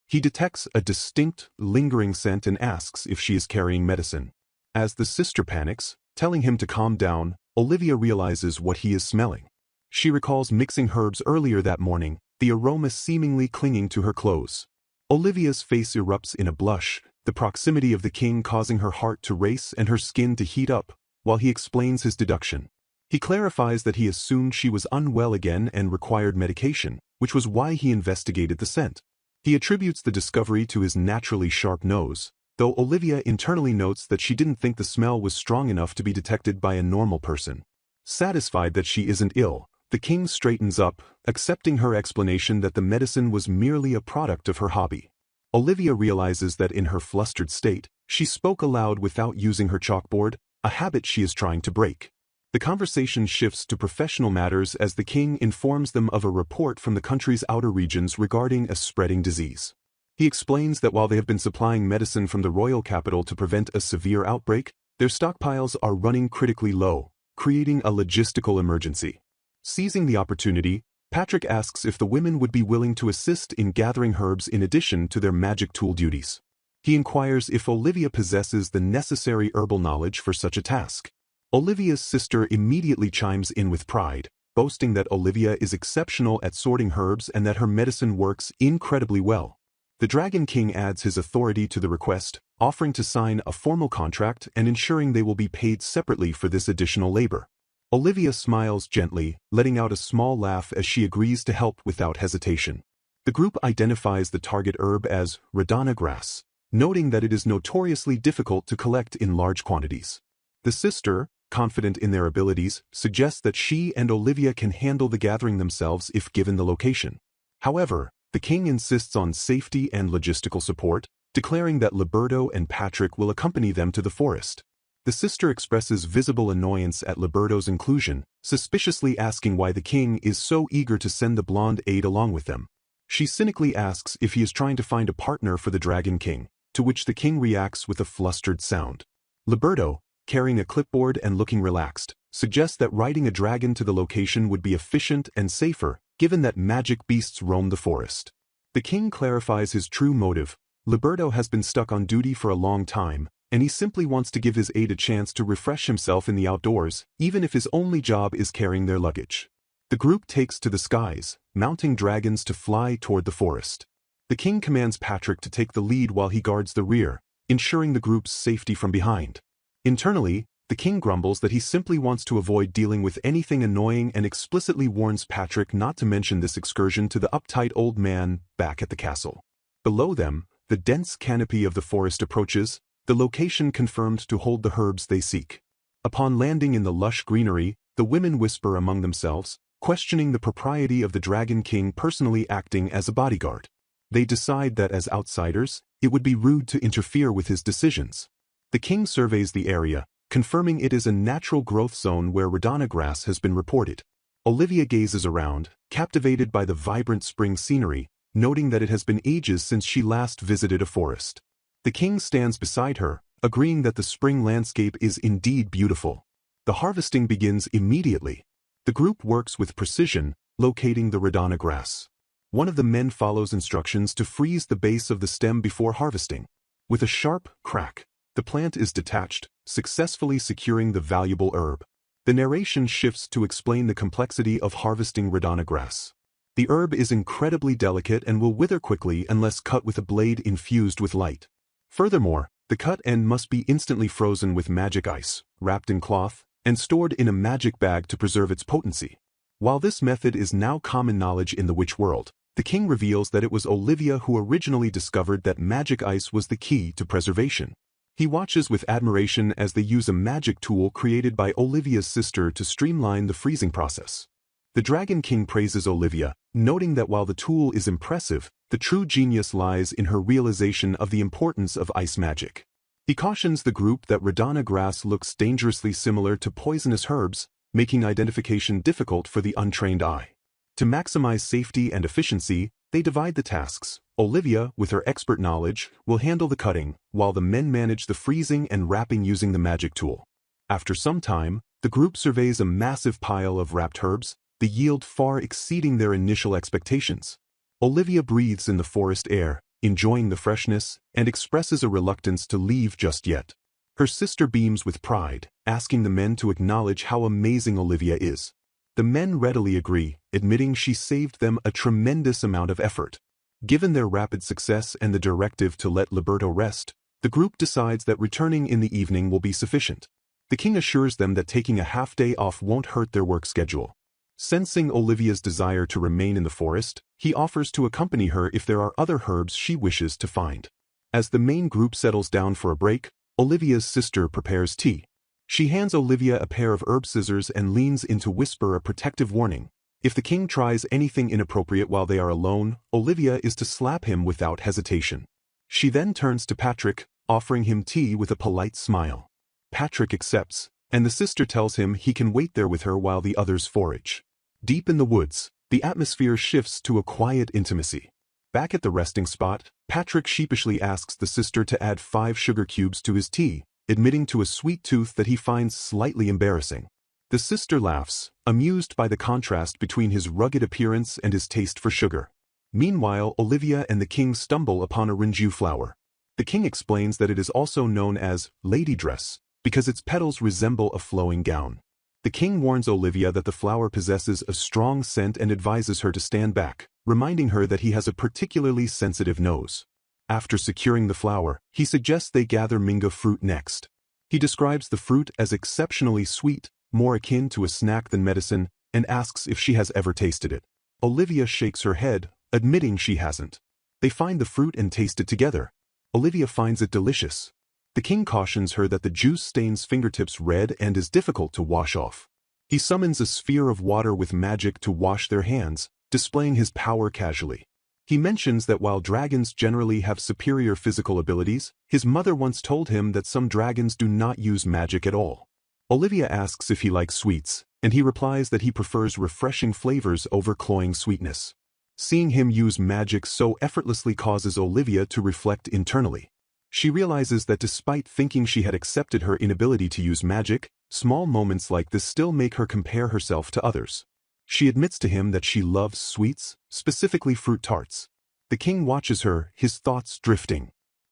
A: He detects a distinct, lingering scent and asks if she is carrying medicine. As the sister panics, telling him to calm down, Olivia realizes what he is smelling. She recalls mixing herbs earlier that morning, the aroma seemingly clinging to her clothes. Olivia's face erupts in a blush, the proximity of the king causing her heart to race and her skin to heat up, while he explains his deduction. He clarifies that he assumed she was unwell again and required medication, which was why he investigated the scent. He attributes the discovery to his naturally sharp nose, though Olivia internally notes that she didn't think the smell was strong enough to be detected by a normal person. Satisfied that she isn't ill, the king straightens up, accepting her explanation that the medicine was merely a product of her hobby. Olivia realizes that in her flustered state, she spoke aloud without using her chalkboard, a habit she is trying to break. The conversation shifts to professional matters as the king informs them of a report from the country's outer regions regarding a spreading disease. He explains that while they have been supplying medicine from the royal capital to prevent a severe outbreak, their stockpiles are running critically low, creating a logistical emergency. Seizing the opportunity, Patrick asks if the women would be willing to assist in gathering herbs in addition to their magic tool duties. He inquires if Olivia possesses the necessary herbal knowledge for such a task. Olivia's sister immediately chimes in with pride, boasting that Olivia is exceptional at sorting herbs and that her medicine works incredibly well. The Dragon King adds his authority to the request, offering to sign a formal contract and ensuring they will be paid separately for this additional labor. Olivia smiles gently, letting out a small laugh as she agrees to help without hesitation. The group identifies the target herb as Radon grass, noting that it is notoriously difficult to collect in large quantities. The sister, confident in their abilities, suggests that she and Olivia can handle the gathering themselves if given the location. However, the king insists on safety and logistical support, declaring that Leberto and Patrick will accompany them to the forest. The sister expresses visible annoyance at Leberto's inclusion, suspiciously asking why the king is so eager to send the blonde aide along with them. She cynically asks if he is trying to find a partner for the Dragon King, to which the king reacts with a flustered sound. Leberto, carrying a clipboard and looking relaxed, suggests that riding a dragon to the location would be efficient and safer, given that magic beasts roam the forest. The king clarifies his true motive. Leberto has been stuck on duty for a long time, and he simply wants to give his aide a chance to refresh himself in the outdoors, even if his only job is carrying their luggage. The group takes to the skies, mounting dragons to fly toward the forest. The king commands Patrick to take the lead while he guards the rear, ensuring the group's safety from behind. Internally, the king grumbles that he simply wants to avoid dealing with anything annoying and explicitly warns Patrick not to mention this excursion to the uptight old man back at the castle. Below them, the dense canopy of the forest approaches, the location confirmed to hold the herbs they seek. Upon landing in the lush greenery, the women whisper among themselves, questioning the propriety of the Dragon King personally acting as a bodyguard. They decide that as outsiders, it would be rude to interfere with his decisions. The king surveys the area, confirming it is a natural growth zone where Radon grass has been reported. Olivia gazes around, captivated by the vibrant spring scenery, noting that it has been ages since she last visited a forest. The king stands beside her, agreeing that the spring landscape is indeed beautiful. The harvesting begins immediately. The group works with precision, locating the Radon grass. One of the men follows instructions to freeze the base of the stem before harvesting. With a sharp crack, the plant is detached, successfully securing the valuable herb. The narration shifts to explain the complexity of harvesting Radon grass. The herb is incredibly delicate and will wither quickly unless cut with a blade infused with light. Furthermore, the cut end must be instantly frozen with magic ice, wrapped in cloth, and stored in a magic bag to preserve its potency. While this method is now common knowledge in the witch world, the king reveals that it was Olivia who originally discovered that magic ice was the key to preservation. He watches with admiration as they use a magic tool created by Olivia's sister to streamline the freezing process. The Dragon King praises Olivia, noting that while the tool is impressive, the true genius lies in her realization of the importance of ice magic. He cautions the group that Radon grass looks dangerously similar to poisonous herbs, making identification difficult for the untrained eye. To maximize safety and efficiency, they divide the tasks. Olivia, with her expert knowledge, will handle the cutting, while the men manage the freezing and wrapping using the magic tool. After some time, the group surveys a massive pile of wrapped herbs, the yield far exceeding their initial expectations. Olivia breathes in the forest air, enjoying the freshness, and expresses a reluctance to leave just yet. Her sister beams with pride, asking the men to acknowledge how amazing Olivia is. The men readily agree, admitting she saved them a tremendous amount of effort. Given their rapid success and the directive to let Leberto rest, the group decides that returning in the evening will be sufficient. The king assures them that taking a half-day off won't hurt their work schedule. Sensing Olivia's desire to remain in the forest, he offers to accompany her if there are other herbs she wishes to find. As the main group settles down for a break, Olivia's sister prepares tea. She hands Olivia a pair of herb scissors and leans in to whisper a protective warning. If the king tries anything inappropriate while they are alone, Olivia is to slap him without hesitation. She then turns to Patrick, offering him tea with a polite smile. Patrick accepts, and the sister tells him he can wait there with her while the others forage. Deep in the woods, the atmosphere shifts to a quiet intimacy. Back at the resting spot, Patrick sheepishly asks the sister to add 5 sugar cubes to his tea, admitting to a sweet tooth that he finds slightly embarrassing. The sister laughs, amused by the contrast between his rugged appearance and his taste for sugar. Meanwhile, Olivia and the king stumble upon a rinju flower. The king explains that it is also known as lady dress, because its petals resemble a flowing gown. The king warns Olivia that the flower possesses a strong scent and advises her to stand back, reminding her that he has a particularly sensitive nose. After securing the flower, he suggests they gather minga fruit next. He describes the fruit as exceptionally sweet, more akin to a snack than medicine, and asks if she has ever tasted it. Olivia shakes her head, admitting she hasn't. They find the fruit and taste it together. Olivia finds it delicious. The king cautions her that the juice stains fingertips red and is difficult to wash off. He summons a sphere of water with magic to wash their hands, displaying his power casually. He mentions that while dragons generally have superior physical abilities, his mother once told him that some dragons do not use magic at all. Olivia asks if he likes sweets, and he replies that he prefers refreshing flavors over cloying sweetness. Seeing him use magic so effortlessly causes Olivia to reflect internally. She realizes that despite thinking she had accepted her inability to use magic, small moments like this still make her compare herself to others. She admits to him that she loves sweets, specifically fruit tarts. The king watches her, his thoughts drifting.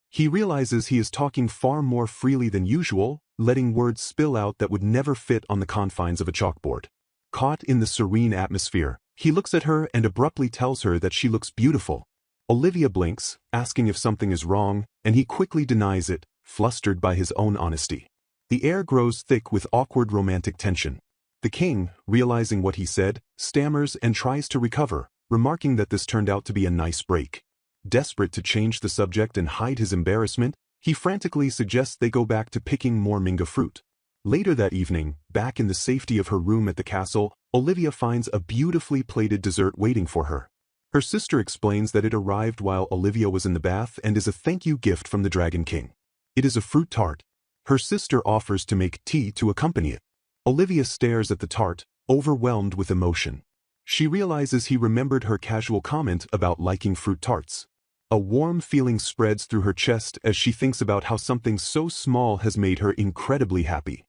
A: He realizes he is talking far more freely than usual, letting words spill out that would never fit on the confines of a chalkboard. Caught in the serene atmosphere, he looks at her and abruptly tells her that she looks beautiful. Olivia blinks, asking if something is wrong, and he quickly denies it, flustered by his own honesty. The air grows thick with awkward romantic tension. The king, realizing what he said, stammers and tries to recover, remarking that this turned out to be a nice break. Desperate to change the subject and hide his embarrassment, he frantically suggests they go back to picking more minga fruit. Later that evening, back in the safety of her room at the castle, Olivia finds a beautifully plated dessert waiting for her. Her sister explains that it arrived while Olivia was in the bath and is a thank you gift from the Dragon King. It is a fruit tart. Her sister offers to make tea to accompany it. Olivia stares at the tart, overwhelmed with emotion. She realizes he remembered her casual comment about liking fruit tarts. A warm feeling spreads through her chest as she thinks about how something so small has made her incredibly happy.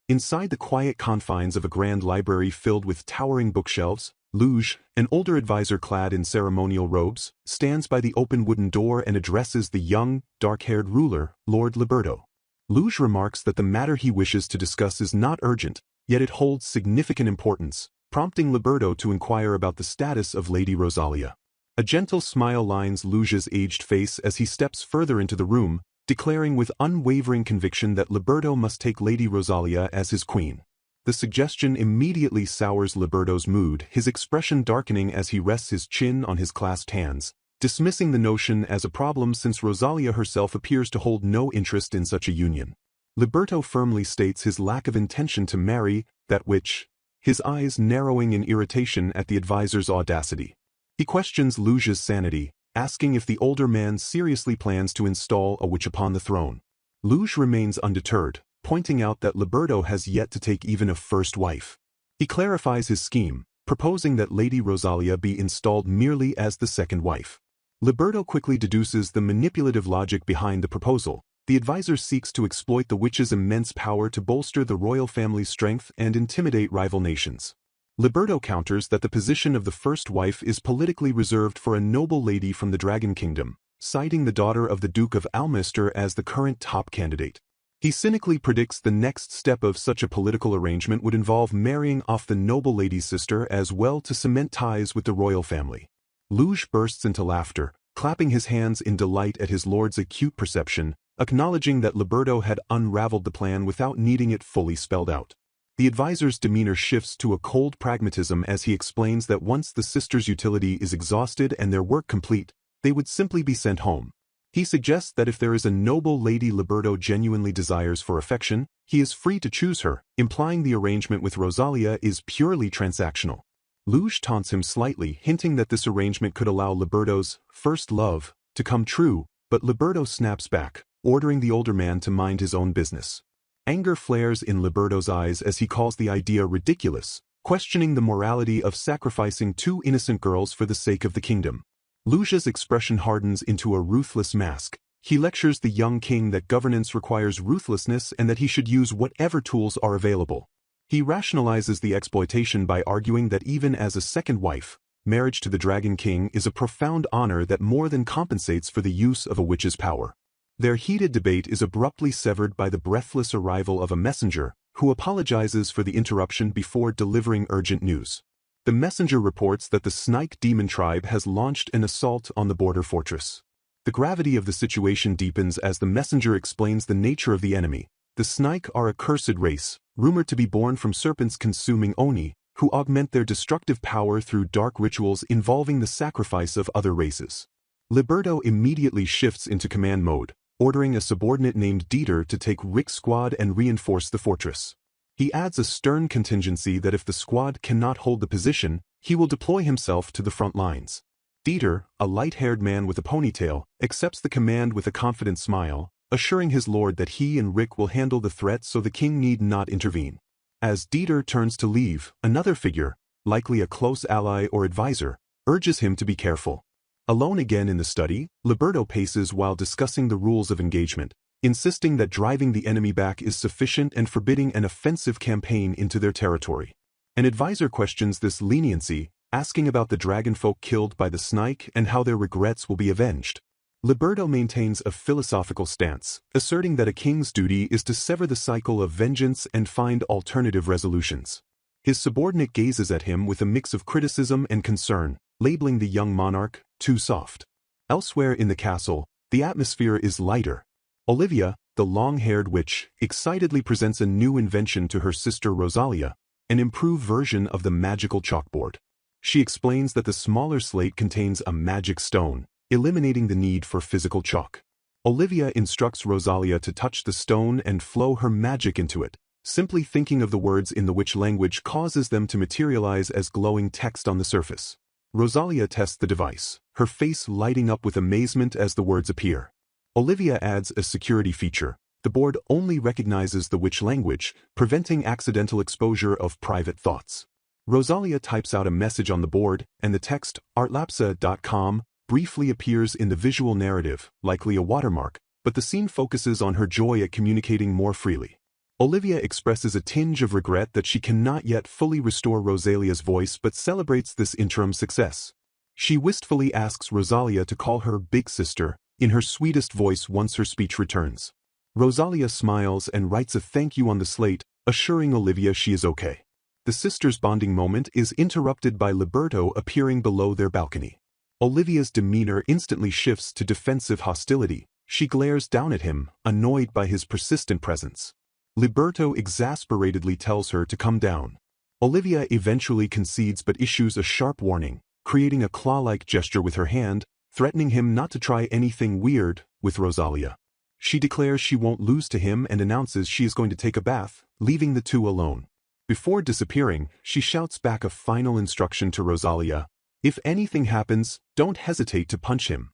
A: Inside the quiet confines of a grand library filled with towering bookshelves, Luge, an older advisor clad in ceremonial robes, stands by the open wooden door and addresses the young, dark-haired ruler, Lord Leberto. Luge remarks that the matter he wishes to discuss is not urgent, yet it holds significant importance, prompting Leberto to inquire about the status of Lady Rosalia. A gentle smile lines Luge's aged face as he steps further into the room, declaring with unwavering conviction that Leberto must take Lady Rosalia as his queen. The suggestion immediately sours Leberto's mood, his expression darkening as he rests his chin on his clasped hands, dismissing the notion as a problem since Rosalia herself appears to hold no interest in such a union. Leberto firmly states his lack of intention to marry that witch, his eyes narrowing in irritation at the advisor's audacity. He questions Luge's sanity, asking if the older man seriously plans to install a witch upon the throne. Luge remains undeterred, pointing out that Leberto has yet to take even a first wife. He clarifies his scheme, proposing that Lady Rosalia be installed merely as the second wife. Leberto quickly deduces the manipulative logic behind the proposal. The advisor seeks to exploit the witch's immense power to bolster the royal family's strength and intimidate rival nations. Leberto counters that the position of the first wife is politically reserved for a noble lady from the Dragon Kingdom, citing the daughter of the Duke of Almester as the current top candidate. He He cynically predicts the next step of such a political arrangement would involve marrying off the noble lady's sister as well to cement ties with the royal family. Luge bursts into laughter, clapping his hands in delight at his lord's acute perception, acknowledging that Leberto had unraveled the plan without needing it fully spelled out. The advisor's demeanor shifts to a cold pragmatism as he explains that once the sisters' utility is exhausted and their work complete, they would simply be sent home. He suggests that if there is a noble lady Leberto genuinely desires for affection, he is free to choose her, implying the arrangement with Rosalia is purely transactional. Luge taunts him slightly, hinting that this arrangement could allow Leberto's first love to come true, but Leberto snaps back, ordering the older man to mind his own business. Anger flares in Leberto's eyes as he calls the idea ridiculous, questioning the morality of sacrificing two innocent girls for the sake of the kingdom. Luge's expression hardens into a ruthless mask. He lectures the young king that governance requires ruthlessness and that he should use whatever tools are available. He rationalizes the exploitation by arguing that even as a second wife, marriage to the Dragon King is a profound honor that more than compensates for the use of a witch's power. Their heated debate is abruptly severed by the breathless arrival of a messenger, who apologizes for the interruption before delivering urgent news. The messenger reports that the Snake demon tribe has launched an assault on the border fortress. The gravity of the situation deepens as the messenger explains the nature of the enemy. The Snake are a cursed race, rumored to be born from serpents consuming Oni, who augment their destructive power through dark rituals involving the sacrifice of other races. Leberto immediately shifts into command mode, ordering a subordinate named Dieter to take Rick's squad and reinforce the fortress. He adds a stern contingency that if the squad cannot hold the position, he will deploy himself to the front lines. Dieter, a light-haired man with a ponytail, accepts the command with a confident smile, assuring his lord that he and Rick will handle the threat so the king need not intervene. As Dieter turns to leave, another figure, likely a close ally or advisor, urges him to be careful. Alone again in the study, Leberto paces while discussing the rules of engagement, insisting that driving the enemy back is sufficient and forbidding an offensive campaign into their territory. An advisor questions this leniency, asking about the dragonfolk killed by the Snake and how their regrets will be avenged. Leberto maintains a philosophical stance, asserting that a king's duty is to sever the cycle of vengeance and find alternative resolutions. His subordinate gazes at him with a mix of criticism and concern, labeling the young monarch too soft. Elsewhere in the castle, the atmosphere is lighter. Olivia, the long-haired witch, excitedly presents a new invention to her sister Rosalia, an improved version of the magical chalkboard. She explains that the smaller slate contains a magic stone, eliminating the need for physical chalk. Olivia instructs Rosalia to touch the stone and flow her magic into it. Simply thinking of the words in the witch language causes them to materialize as glowing text on the surface. Rosalia tests the device, her face lighting up with amazement as the words appear. Olivia adds a security feature. The board only recognizes the witch language, preventing accidental exposure of private thoughts. Rosalia types out a message on the board, and the text, artlapsa.com, briefly appears in the visual narrative, likely a watermark, but the scene focuses on her joy at communicating more freely. Olivia expresses a tinge of regret that she cannot yet fully restore Rosalia's voice but celebrates this interim success. She wistfully asks Rosalia to call her big sister, in her sweetest voice once her speech returns. Rosalia smiles and writes a thank you on the slate, assuring Olivia she is okay. The sisters' bonding moment is interrupted by Leberto appearing below their balcony. Olivia's demeanor instantly shifts to defensive hostility. She glares down at him, annoyed by his persistent presence. Leberto exasperatedly tells her to come down. Olivia eventually concedes but issues a sharp warning, creating a claw-like gesture with her hand, threatening him not to try anything weird with Rosalia. She declares she won't lose to him and announces she is going to take a bath, leaving the two alone. Before disappearing, she shouts back a final instruction to Rosalia. If anything happens, don't hesitate to punch him.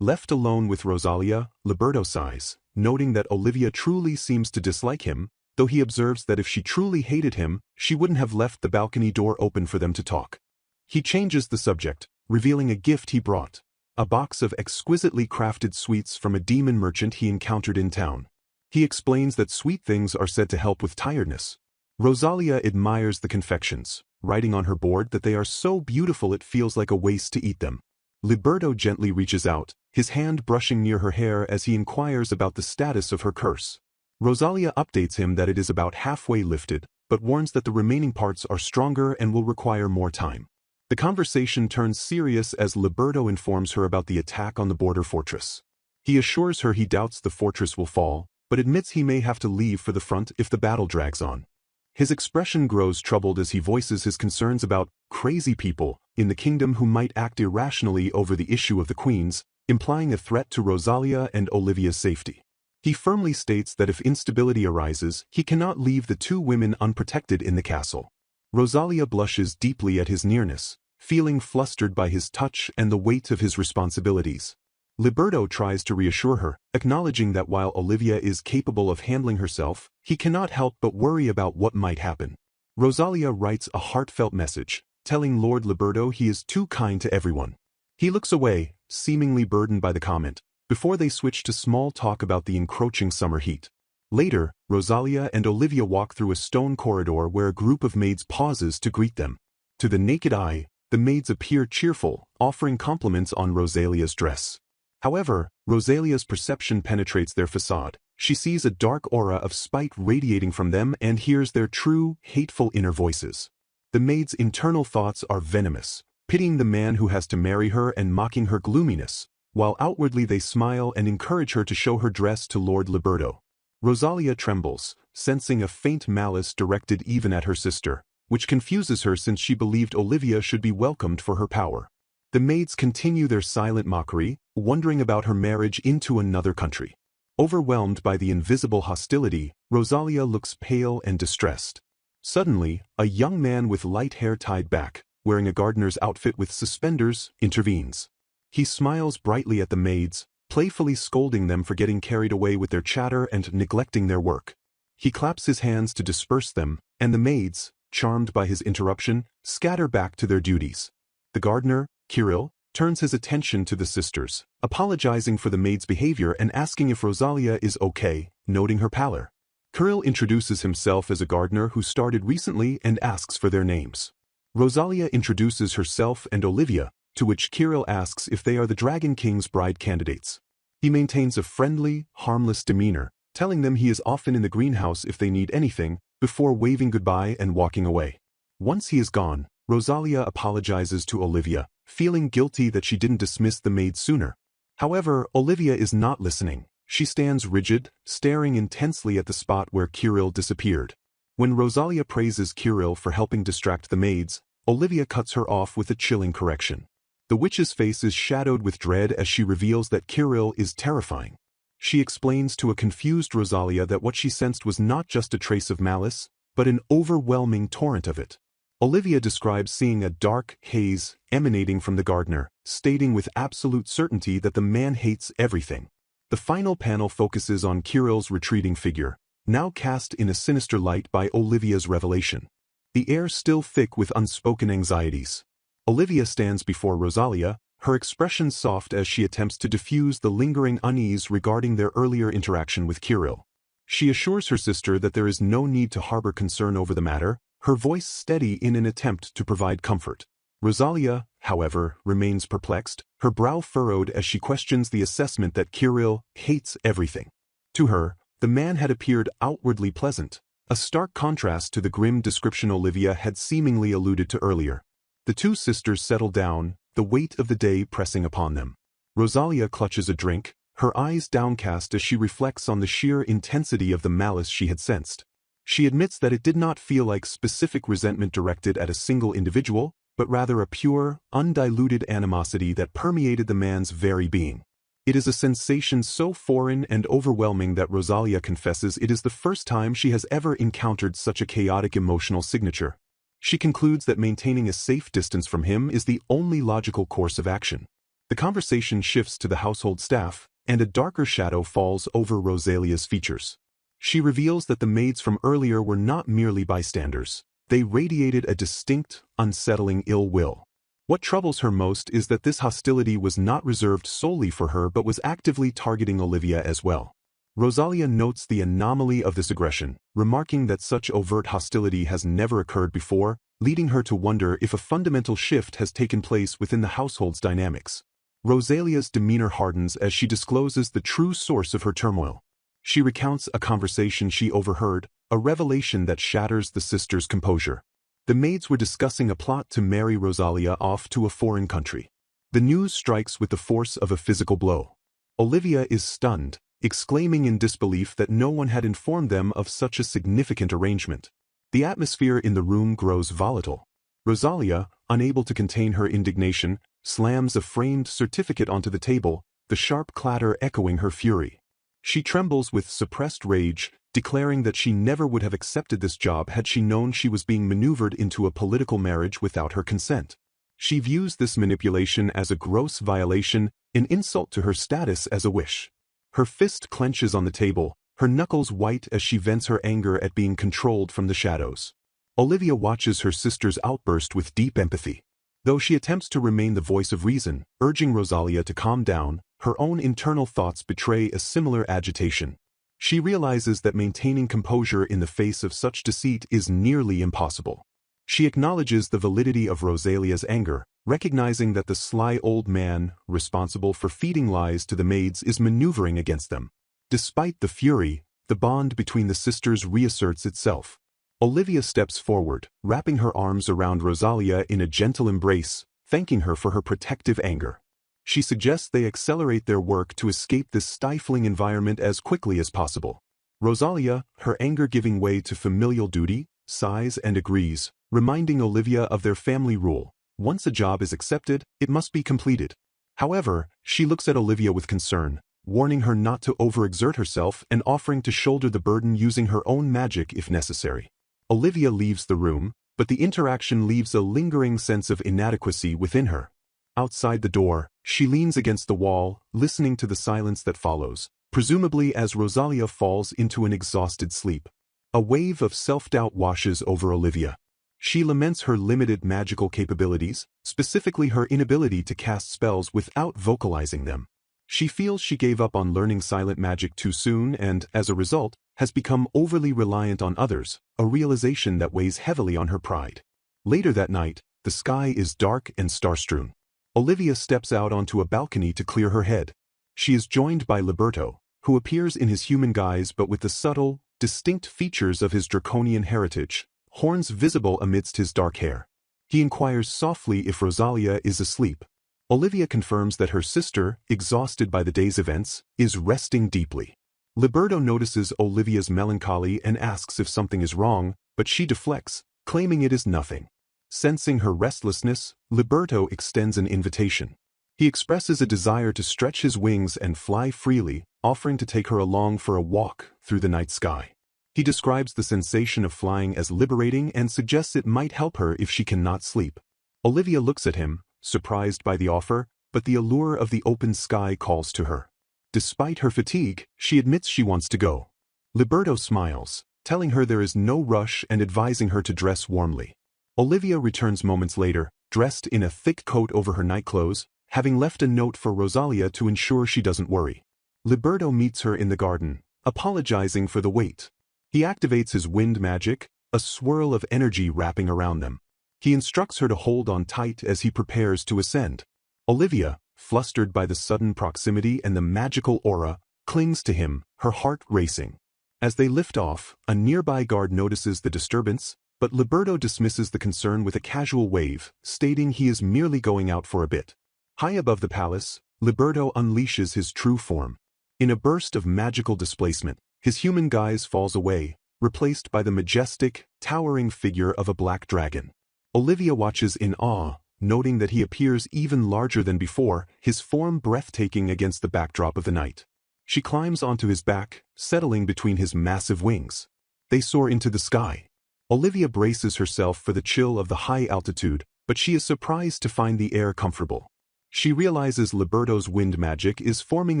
A: Left alone with Rosalia, Leberto sighs, noting that Olivia truly seems to dislike him, though he observes that if she truly hated him, she wouldn't have left the balcony door open for them to talk. He changes the subject, revealing a gift he brought. A box of exquisitely crafted sweets from a demon merchant he encountered in town. He explains that sweet things are said to help with tiredness. Rosalia admires the confections, writing on her board that they are so beautiful it feels like a waste to eat them. Leberto gently reaches out, his hand brushing near her hair as he inquires about the status of her curse. Rosalia updates him that it is about halfway lifted, but warns that the remaining parts are stronger and will require more time. The conversation turns serious as Leberto informs her about the attack on the border fortress. He assures her he doubts the fortress will fall, but admits he may have to leave for the front if the battle drags on. His expression grows troubled as he voices his concerns about crazy people in the kingdom who might act irrationally over the issue of the queens, implying a threat to Rosalia and Olivia's safety. He firmly states that if instability arises, he cannot leave the two women unprotected in the castle. Rosalia blushes deeply at his nearness, feeling flustered by his touch and the weight of his responsibilities. Leberto tries to reassure her, acknowledging that while Olivia is capable of handling herself, he cannot help but worry about what might happen. Rosalia writes a heartfelt message, telling Lord Leberto he is too kind to everyone. He looks away, seemingly burdened by the comment, before they switch to small talk about the encroaching summer heat. Later, Rosalia and Olivia walk through a stone corridor where a group of maids pauses to greet them. To the naked eye, the maids appear cheerful, offering compliments on Rosalia's dress. However, Rosalia's perception penetrates their facade. She sees a dark aura of spite radiating from them and hears their true, hateful inner voices. The maid's internal thoughts are venomous, pitying the man who has to marry her and mocking her gloominess, while outwardly they smile and encourage her to show her dress to Lord Leberto. Rosalia trembles, sensing a faint malice directed even at her sister, which confuses her since she believed Olivia should be welcomed for her power. The maids continue their silent mockery, wondering about her marriage into another country. Overwhelmed by the invisible hostility, Rosalia looks pale and distressed. Suddenly, a young man with light hair tied back, wearing a gardener's outfit with suspenders, intervenes. He smiles brightly at the maids, playfully scolding them for getting carried away with their chatter and neglecting their work. He claps his hands to disperse them, and the maids, charmed by his interruption, scatter back to their duties. The gardener, Kiril, turns his attention to the sisters, apologizing for the maid's behavior and asking if Rosalia is okay, noting her pallor. Kiril introduces himself as a gardener who started recently and asks for their names. Rosalia introduces herself and Olivia, to which Kiril asks if they are the Dragon King's bride candidates. He maintains a friendly, harmless demeanor, telling them he is often in the greenhouse if they need anything, before waving goodbye and walking away. Once he is gone, Rosalia apologizes to Olivia, feeling guilty that she didn't dismiss the maid sooner. However, Olivia is not listening. She stands rigid, staring intensely at the spot where Kiril disappeared. When Rosalia praises Kiril for helping distract the maids, Olivia cuts her off with a chilling correction. The witch's face is shadowed with dread as she reveals that Kiril is terrifying. She explains to a confused Rosalia that what she sensed was not just a trace of malice, but an overwhelming torrent of it. Olivia describes seeing a dark haze emanating from the gardener, stating with absolute certainty that the man hates everything. The final panel focuses on Kiril's retreating figure, now cast in a sinister light by Olivia's revelation. The air still thick with unspoken anxieties. Olivia stands before Rosalia, her expression soft as she attempts to diffuse the lingering unease regarding their earlier interaction with Kiril. She assures her sister that there is no need to harbor concern over the matter, her voice steady in an attempt to provide comfort. Rosalia, however, remains perplexed, her brow furrowed as she questions the assessment that Kiril hates everything. To her, the man had appeared outwardly pleasant, a stark contrast to the grim description Olivia had seemingly alluded to earlier. The two sisters settle down, the weight of the day pressing upon them. Rosalia clutches a drink, her eyes downcast as she reflects on the sheer intensity of the malice she had sensed. She admits that it did not feel like specific resentment directed at a single individual, but rather a pure, undiluted animosity that permeated the man's very being. It is a sensation so foreign and overwhelming that Rosalia confesses it is the first time she has ever encountered such a chaotic emotional signature. She concludes that maintaining a safe distance from him is the only logical course of action. The conversation shifts to the household staff, and a darker shadow falls over Rosalia's features. She reveals that the maids from earlier were not merely bystanders. They radiated a distinct, unsettling ill will. What troubles her most is that this hostility was not reserved solely for her but was actively targeting Olivia as well. Rosalia notes the anomaly of this aggression, remarking that such overt hostility has never occurred before, leading her to wonder if a fundamental shift has taken place within the household's dynamics. Rosalia's demeanor hardens as she discloses the true source of her turmoil. She recounts a conversation she overheard, a revelation that shatters the sisters' composure. The maids were discussing a plot to marry Rosalia off to a foreign country. The news strikes with the force of a physical blow. Olivia is stunned, exclaiming in disbelief that no one had informed them of such a significant arrangement. The atmosphere in the room grows volatile. Rosalia, unable to contain her indignation, slams a framed certificate onto the table, the sharp clatter echoing her fury. She trembles with suppressed rage, declaring that she never would have accepted this job had she known she was being maneuvered into a political marriage without her consent. She views this manipulation as a gross violation, an insult to her status as a wish. Her fist clenches on the table, her knuckles white as she vents her anger at being controlled from the shadows. Olivia watches her sister's outburst with deep empathy. Though she attempts to remain the voice of reason, urging Rosalia to calm down, her own internal thoughts betray a similar agitation. She realizes that maintaining composure in the face of such deceit is nearly impossible. She acknowledges the validity of Rosalia's anger, recognizing that the sly old man, responsible for feeding lies to the maids, is maneuvering against them. Despite the fury, the bond between the sisters reasserts itself. Olivia steps forward, wrapping her arms around Rosalia in a gentle embrace, thanking her for her protective anger. She suggests they accelerate their work to escape this stifling environment as quickly as possible. Rosalia, her anger giving way to familial duty, sighs and agrees, reminding Olivia of their family rule: once a job is accepted, it must be completed. However, she looks at Olivia with concern, warning her not to overexert herself and offering to shoulder the burden using her own magic if necessary. Olivia leaves the room, but the interaction leaves a lingering sense of inadequacy within her. Outside the door, she leans against the wall, listening to the silence that follows, presumably as Rosalia falls into an exhausted sleep. A wave of self-doubt washes over Olivia. She laments her limited magical capabilities, specifically her inability to cast spells without vocalizing them. She feels she gave up on learning silent magic too soon and, as a result, has become overly reliant on others, a realization that weighs heavily on her pride. Later that night, the sky is dark and star-strewn. Olivia steps out onto a balcony to clear her head. She is joined by Leberto, who appears in his human guise but with the subtle, distinct features of his draconian heritage, horns visible amidst his dark hair. He inquires softly if Rosalia is asleep. Olivia confirms that her sister, exhausted by the day's events, is resting deeply. Leberto notices Olivia's melancholy and asks if something is wrong, but she deflects, claiming it is nothing. Sensing her restlessness, Leberto extends an invitation. He expresses a desire to stretch his wings and fly freely, offering to take her along for a walk through the night sky. He describes the sensation of flying as liberating and suggests it might help her if she cannot sleep. Olivia looks at him, surprised by the offer, but the allure of the open sky calls to her. Despite her fatigue, she admits she wants to go. Leberto smiles, telling her there is no rush and advising her to dress warmly. Olivia returns moments later, dressed in a thick coat over her nightclothes, having left a note for Rosalia to ensure she doesn't worry. Leberto meets her in the garden, apologizing for the wait. He activates his wind magic, a swirl of energy wrapping around them. He instructs her to hold on tight as he prepares to ascend. Olivia, flustered by the sudden proximity and the magical aura, clings to him, her heart racing. As they lift off, a nearby guard notices the disturbance, but Leberto dismisses the concern with a casual wave, stating he is merely going out for a bit. High above the palace, Leberto unleashes his true form. In a burst of magical displacement, his human guise falls away, replaced by the majestic, towering figure of a black dragon. Olivia watches in awe, noting that he appears even larger than before, his form breathtaking against the backdrop of the night. She climbs onto his back, settling between his massive wings. They soar into the sky. Olivia braces herself for the chill of the high altitude, but she is surprised to find the air comfortable. She realizes Leberto's wind magic is forming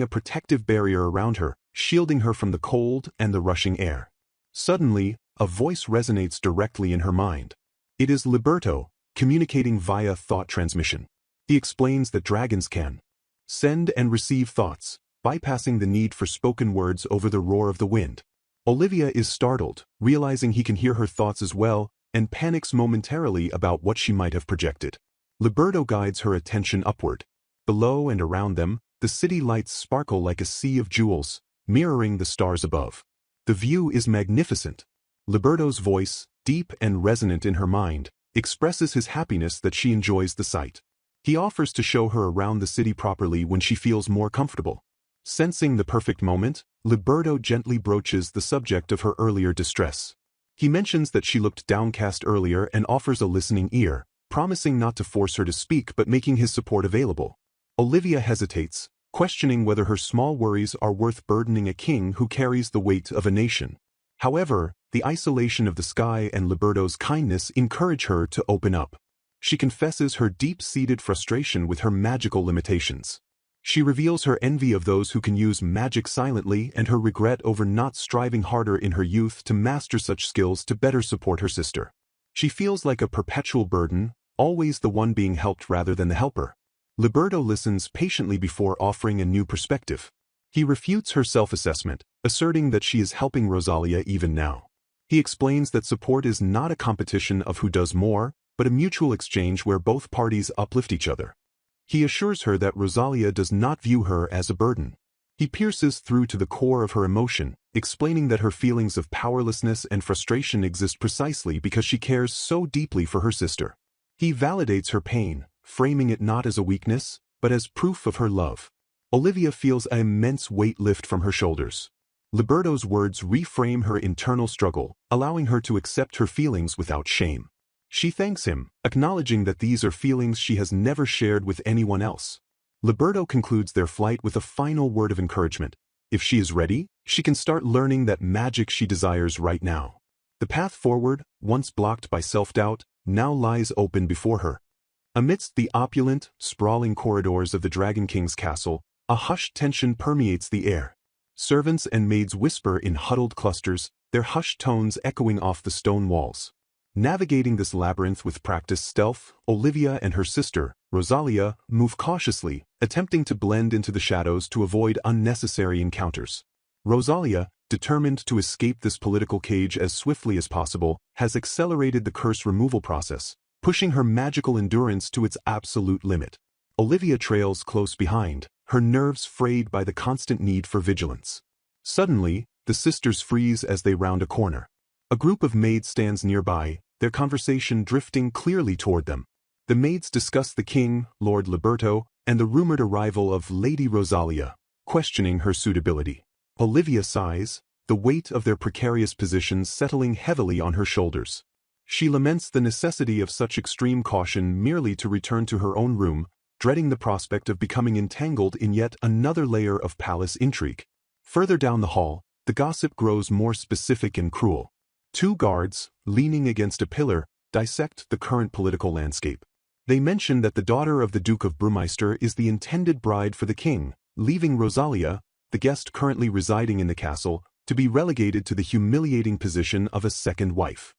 A: a protective barrier around her, shielding her from the cold and the rushing air. Suddenly, a voice resonates directly in her mind. It is Leberto, communicating via thought transmission. He explains that dragons can send and receive thoughts, bypassing the need for spoken words over the roar of the wind. Olivia is startled, realizing he can hear her thoughts as well, and panics momentarily about what she might have projected. Leberto guides her attention upward. Below and around them, the city lights sparkle like a sea of jewels, mirroring the stars above. The view is magnificent. Liberto's voice, deep and resonant in her mind, expresses his happiness that she enjoys the sight. He offers to show her around the city properly when she feels more comfortable. Sensing the perfect moment, Leberto gently broaches the subject of her earlier distress. He mentions that she looked downcast earlier and offers a listening ear, promising not to force her to speak but making his support available. Olivia hesitates, questioning whether her small worries are worth burdening a king who carries the weight of a nation. However, the isolation of the sky and Liberto's kindness encourage her to open up. She confesses her deep-seated frustration with her magical limitations. She reveals her envy of those who can use magic silently and her regret over not striving harder in her youth to master such skills to better support her sister. She feels like a perpetual burden, always the one being helped rather than the helper. Leberto listens patiently before offering a new perspective. He refutes her self-assessment, asserting that she is helping Rosalia even now. He explains that support is not a competition of who does more, but a mutual exchange where both parties uplift each other. He assures her that Rosalia does not view her as a burden. He pierces through to the core of her emotion, explaining that her feelings of powerlessness and frustration exist precisely because she cares so deeply for her sister. He validates her pain, framing it not as a weakness, but as proof of her love. Olivia feels an immense weight lift from her shoulders. Liberto's words reframe her internal struggle, allowing her to accept her feelings without shame. She thanks him, acknowledging that these are feelings she has never shared with anyone else. Leberto concludes their flight with a final word of encouragement. If she is ready, she can start learning that magic she desires right now. The path forward, once blocked by self-doubt, now lies open before her. Amidst the opulent, sprawling corridors of the Dragon King's castle, a hushed tension permeates the air. Servants and maids whisper in huddled clusters, their hushed tones echoing off the stone walls. Navigating this labyrinth with practiced stealth, Olivia and her sister, Rosalia, move cautiously, attempting to blend into the shadows to avoid unnecessary encounters. Rosalia, determined to escape this political cage as swiftly as possible, has accelerated the curse removal process, pushing her magical endurance to its absolute limit. Olivia trails close behind, her nerves frayed by the constant need for vigilance. Suddenly, the sisters freeze as they round a corner. A group of maids stands nearby, their conversation drifting clearly toward them. The maids discuss the king, Lord Leberto, and the rumored arrival of Lady Rosalia, questioning her suitability. Olivia sighs, the weight of their precarious positions settling heavily on her shoulders. She laments the necessity of such extreme caution merely to return to her own room, dreading the prospect of becoming entangled in yet another layer of palace intrigue. Further down the hall, the gossip grows more specific and cruel. Two guards, leaning against a pillar, dissect the current political landscape. They mention that the daughter of the Duke of Brumeister is the intended bride for the king, leaving Rosalia, the guest currently residing in the castle, to be relegated to the humiliating position of a second wife.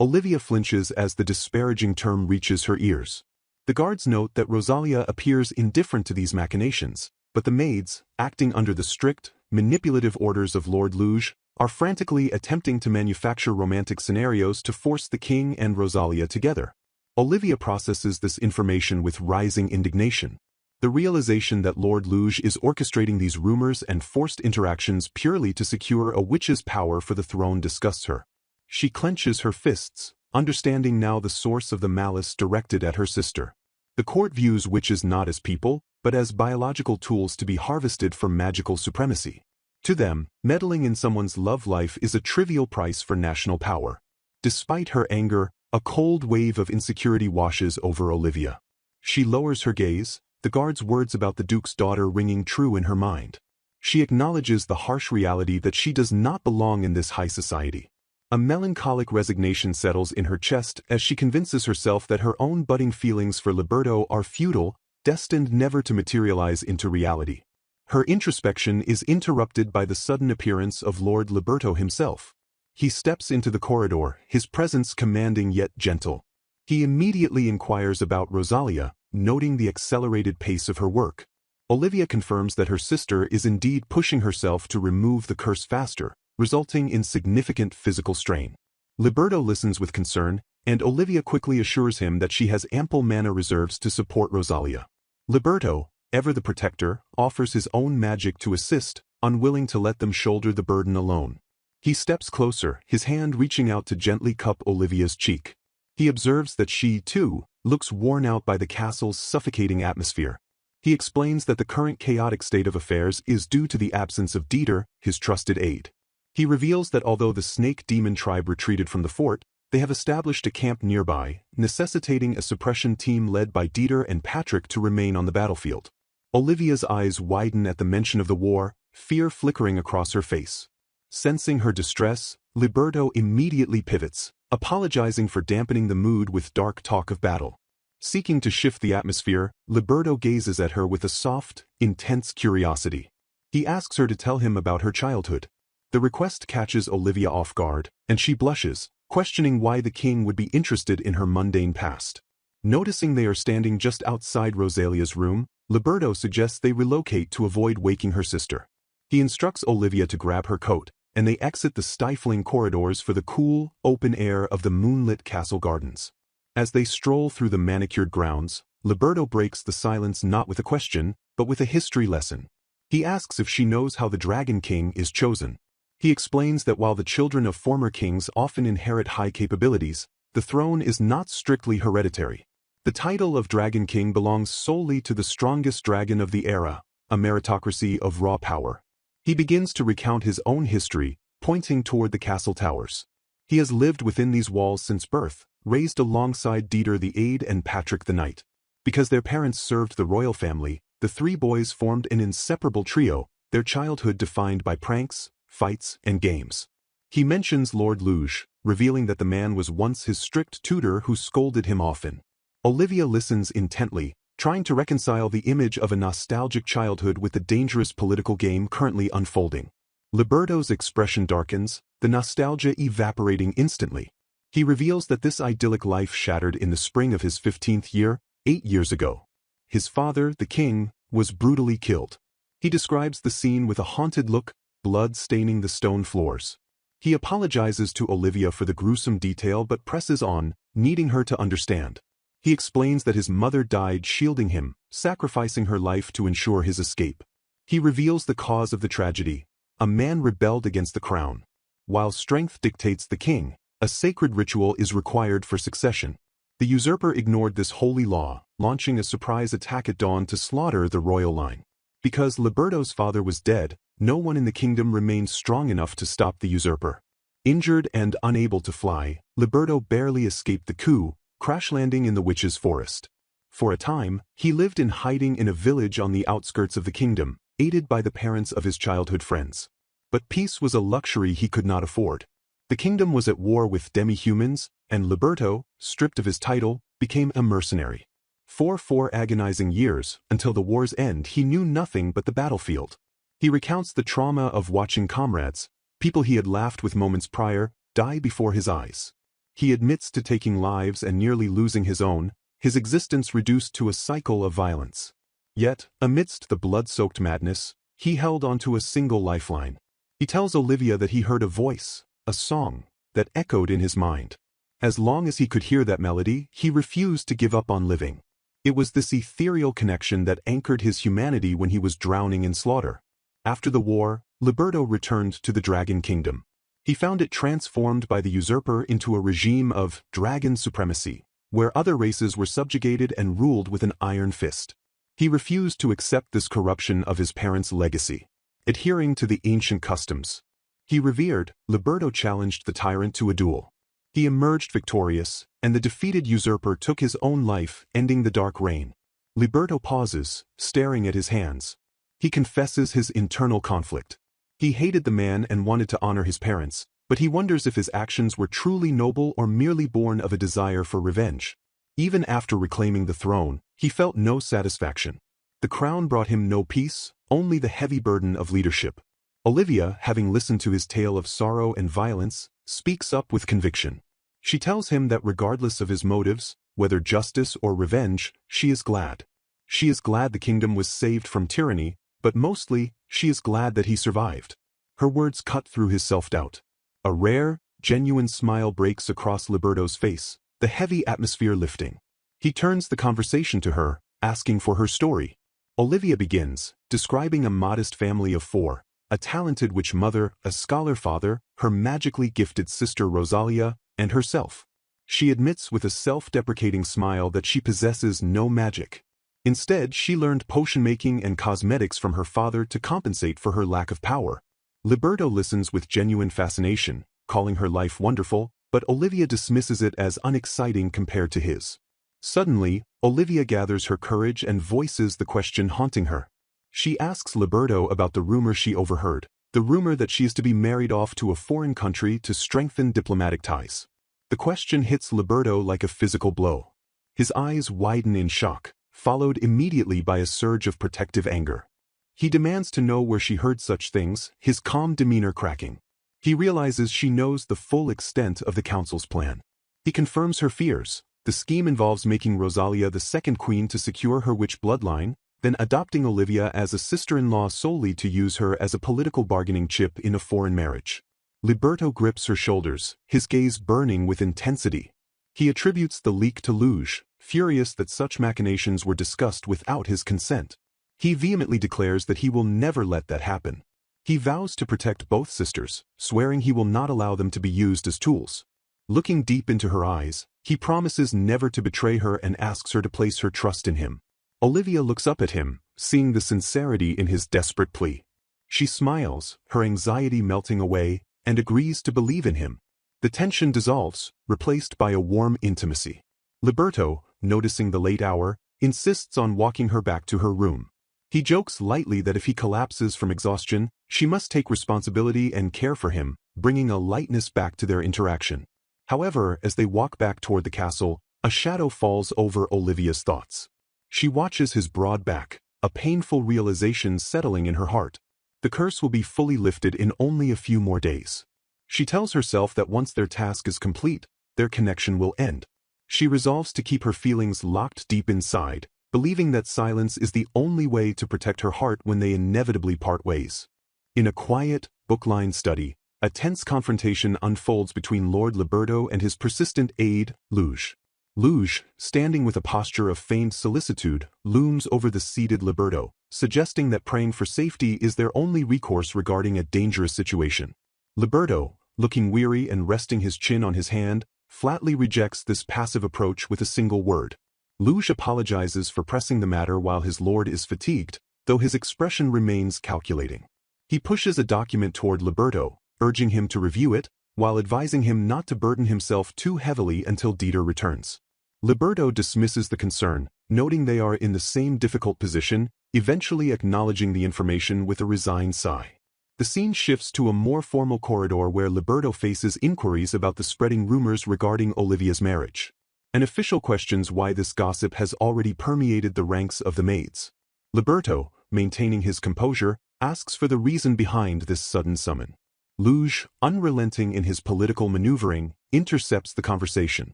A: Olivia flinches as the disparaging term reaches her ears. The guards note that Rosalia appears indifferent to these machinations, but the maids, acting under the strict, manipulative orders of Lord Luge, are frantically attempting to manufacture romantic scenarios to force the king and Rosalia together. Olivia processes this information with rising indignation. The realization that Lord Luge is orchestrating these rumors and forced interactions purely to secure a witch's power for the throne disgusts her. She clenches her fists, understanding now the source of the malice directed at her sister. The court views witches not as people, but as biological tools to be harvested for magical supremacy. To them, meddling in someone's love life is a trivial price for national power. Despite her anger, a cold wave of insecurity washes over Olivia. She lowers her gaze, the guard's words about the Duke's daughter ringing true in her mind. She acknowledges the harsh reality that she does not belong in this high society. A melancholic resignation settles in her chest as she convinces herself that her own budding feelings for Leberto are futile, destined never to materialize into reality. Her introspection is interrupted by the sudden appearance of Lord Leberto himself. He steps into the corridor, his presence commanding yet gentle. He immediately inquires about Rosalia, noting the accelerated pace of her work. Olivia confirms that her sister is indeed pushing herself to remove the curse faster, resulting in significant physical strain. Leberto listens with concern, and Olivia quickly assures him that she has ample mana reserves to support Rosalia. Leberto, ever the protector, offers his own magic to assist, unwilling to let them shoulder the burden alone. He steps closer, his hand reaching out to gently cup Olivia's cheek. He observes that she, too, looks worn out by the castle's suffocating atmosphere. He explains that the current chaotic state of affairs is due to the absence of Dieter, his trusted aide. He reveals that although the Snake Demon tribe retreated from the fort, they have established a camp nearby, necessitating a suppression team led by Dieter and Patrick to remain on the battlefield. Olivia's eyes widen at the mention of the war, fear flickering across her face. Sensing her distress, Leberto immediately pivots, apologizing for dampening the mood with dark talk of battle. Seeking to shift the atmosphere, Leberto gazes at her with a soft, intense curiosity. He asks her to tell him about her childhood. The request catches Olivia off guard, and she blushes, questioning why the king would be interested in her mundane past. Noticing they are standing just outside Rosalia's room, Leberto suggests they relocate to avoid waking her sister. He instructs Olivia to grab her coat, and they exit the stifling corridors for the cool, open air of the moonlit castle gardens. As they stroll through the manicured grounds, Leberto breaks the silence not with a question, but with a history lesson. He asks if she knows how the Dragon King is chosen. He explains that while the children of former kings often inherit high capabilities, the throne is not strictly hereditary. The title of Dragon King belongs solely to the strongest dragon of the era, a meritocracy of raw power. He begins to recount his own history, pointing toward the castle towers. He has lived within these walls since birth, raised alongside Dieter the aide and Patrick the knight. Because their parents served the royal family, the three boys formed an inseparable trio, their childhood defined by pranks, fights, and games. He mentions Lord Luge, revealing that the man was once his strict tutor who scolded him often. Olivia listens intently, trying to reconcile the image of a nostalgic childhood with the dangerous political game currently unfolding. Leberto's expression darkens, the nostalgia evaporating instantly. He reveals that this idyllic life shattered in the spring of his 15th year, 8 years ago. His father, the king, was brutally killed. He describes the scene with a haunted look, blood staining the stone floors. He apologizes to Olivia for the gruesome detail but presses on, needing her to understand. He explains that his mother died shielding him, sacrificing her life to ensure his escape. He reveals the cause of the tragedy. A man rebelled against the crown. While strength dictates the king, a sacred ritual is required for succession. The usurper ignored this holy law, launching a surprise attack at dawn to slaughter the royal line. Because Leberto's father was dead, no one in the kingdom remained strong enough to stop the usurper. Injured and unable to fly, Leberto barely escaped the coup, crash-landing in the witch's forest. For a time, he lived in hiding in a village on the outskirts of the kingdom, aided by the parents of his childhood friends. But peace was a luxury he could not afford. The kingdom was at war with demi-humans, and Leberto, stripped of his title, became a mercenary. For 4 agonizing years, until the war's end, he knew nothing but the battlefield. He recounts the trauma of watching comrades, people he had laughed with moments prior, die before his eyes. He admits to taking lives and nearly losing his own, his existence reduced to a cycle of violence. Yet, amidst the blood-soaked madness, he held onto a single lifeline. He tells Olivia that he heard a voice, a song, that echoed in his mind. As long as he could hear that melody, he refused to give up on living. It was this ethereal connection that anchored his humanity when he was drowning in slaughter. After the war, Leberto returned to the Dragon Kingdom. He found it transformed by the usurper into a regime of dragon supremacy, where other races were subjugated and ruled with an iron fist. He refused to accept this corruption of his parents' legacy. Adhering to the ancient customs he revered, Leberto challenged the tyrant to a duel. He emerged victorious, and the defeated usurper took his own life, ending the dark reign. Leberto pauses, staring at his hands. He confesses his internal conflict. He hated the man and wanted to honor his parents, but he wonders if his actions were truly noble or merely born of a desire for revenge. Even after reclaiming the throne, he felt no satisfaction. The crown brought him no peace, only the heavy burden of leadership. Olivia, having listened to his tale of sorrow and violence, speaks up with conviction. She tells him that regardless of his motives, whether justice or revenge, she is glad. She is glad the kingdom was saved from tyranny, but mostly, she is glad that he survived. Her words cut through his self-doubt. A rare, genuine smile breaks across Leberto's face, the heavy atmosphere lifting. He turns the conversation to her, asking for her story. Olivia begins, describing a modest family of 4, a talented witch mother, a scholar father, her magically gifted sister Rosalia, and herself. She admits with a self-deprecating smile that she possesses no magic. Instead, she learned potion making and cosmetics from her father to compensate for her lack of power. Leberto listens with genuine fascination, calling her life wonderful, but Olivia dismisses it as unexciting compared to his. Suddenly, Olivia gathers her courage and voices the question haunting her. She asks Leberto about the rumor she overheard, the rumor that she is to be married off to a foreign country to strengthen diplomatic ties. The question hits Leberto like a physical blow. His eyes widen in shock, followed immediately by a surge of protective anger. He demands to know where she heard such things, his calm demeanor cracking. He realizes she knows the full extent of the council's plan. He confirms her fears. The scheme involves making Rosalia the second queen to secure her witch bloodline, then adopting Olivia as a sister-in-law solely to use her as a political bargaining chip in a foreign marriage. Leberto grips her shoulders, his gaze burning with intensity. He attributes the leak to Luge, furious that such machinations were discussed without his consent. He vehemently declares that he will never let that happen. He vows to protect both sisters, swearing he will not allow them to be used as tools. Looking deep into her eyes, he promises never to betray her and asks her to place her trust in him. Olivia looks up at him, seeing the sincerity in his desperate plea. She smiles, her anxiety melting away, and agrees to believe in him. The tension dissolves, replaced by a warm intimacy. Leberto, noticing the late hour, insists on walking her back to her room. He jokes lightly that if he collapses from exhaustion, she must take responsibility and care for him, bringing a lightness back to their interaction. However, as they walk back toward the castle, a shadow falls over Olivia's thoughts. She watches his broad back, a painful realization settling in her heart. The curse will be fully lifted in only a few more days. She tells herself that once their task is complete, their connection will end. She resolves to keep her feelings locked deep inside, believing that silence is the only way to protect her heart when they inevitably part ways. In a quiet, book-lined study, a tense confrontation unfolds between Lord Leberto and his persistent aide, Luge. Luge, standing with a posture of feigned solicitude, looms over the seated Leberto, suggesting that praying for safety is their only recourse regarding a dangerous situation. Leberto, looking weary and resting his chin on his hand, flatly rejects this passive approach with a single word. Luge apologizes for pressing the matter while his lord is fatigued, though his expression remains calculating. He pushes a document toward Leberto, urging him to review it, while advising him not to burden himself too heavily until Dieter returns. Leberto dismisses the concern, noting they are in the same difficult position, eventually acknowledging the information with a resigned sigh. The scene shifts to a more formal corridor where Leberto faces inquiries about the spreading rumors regarding Olivia's marriage. An official questions why this gossip has already permeated the ranks of the maids. Leberto, maintaining his composure, asks for the reason behind this sudden summon. Luge, unrelenting in his political maneuvering, intercepts the conversation.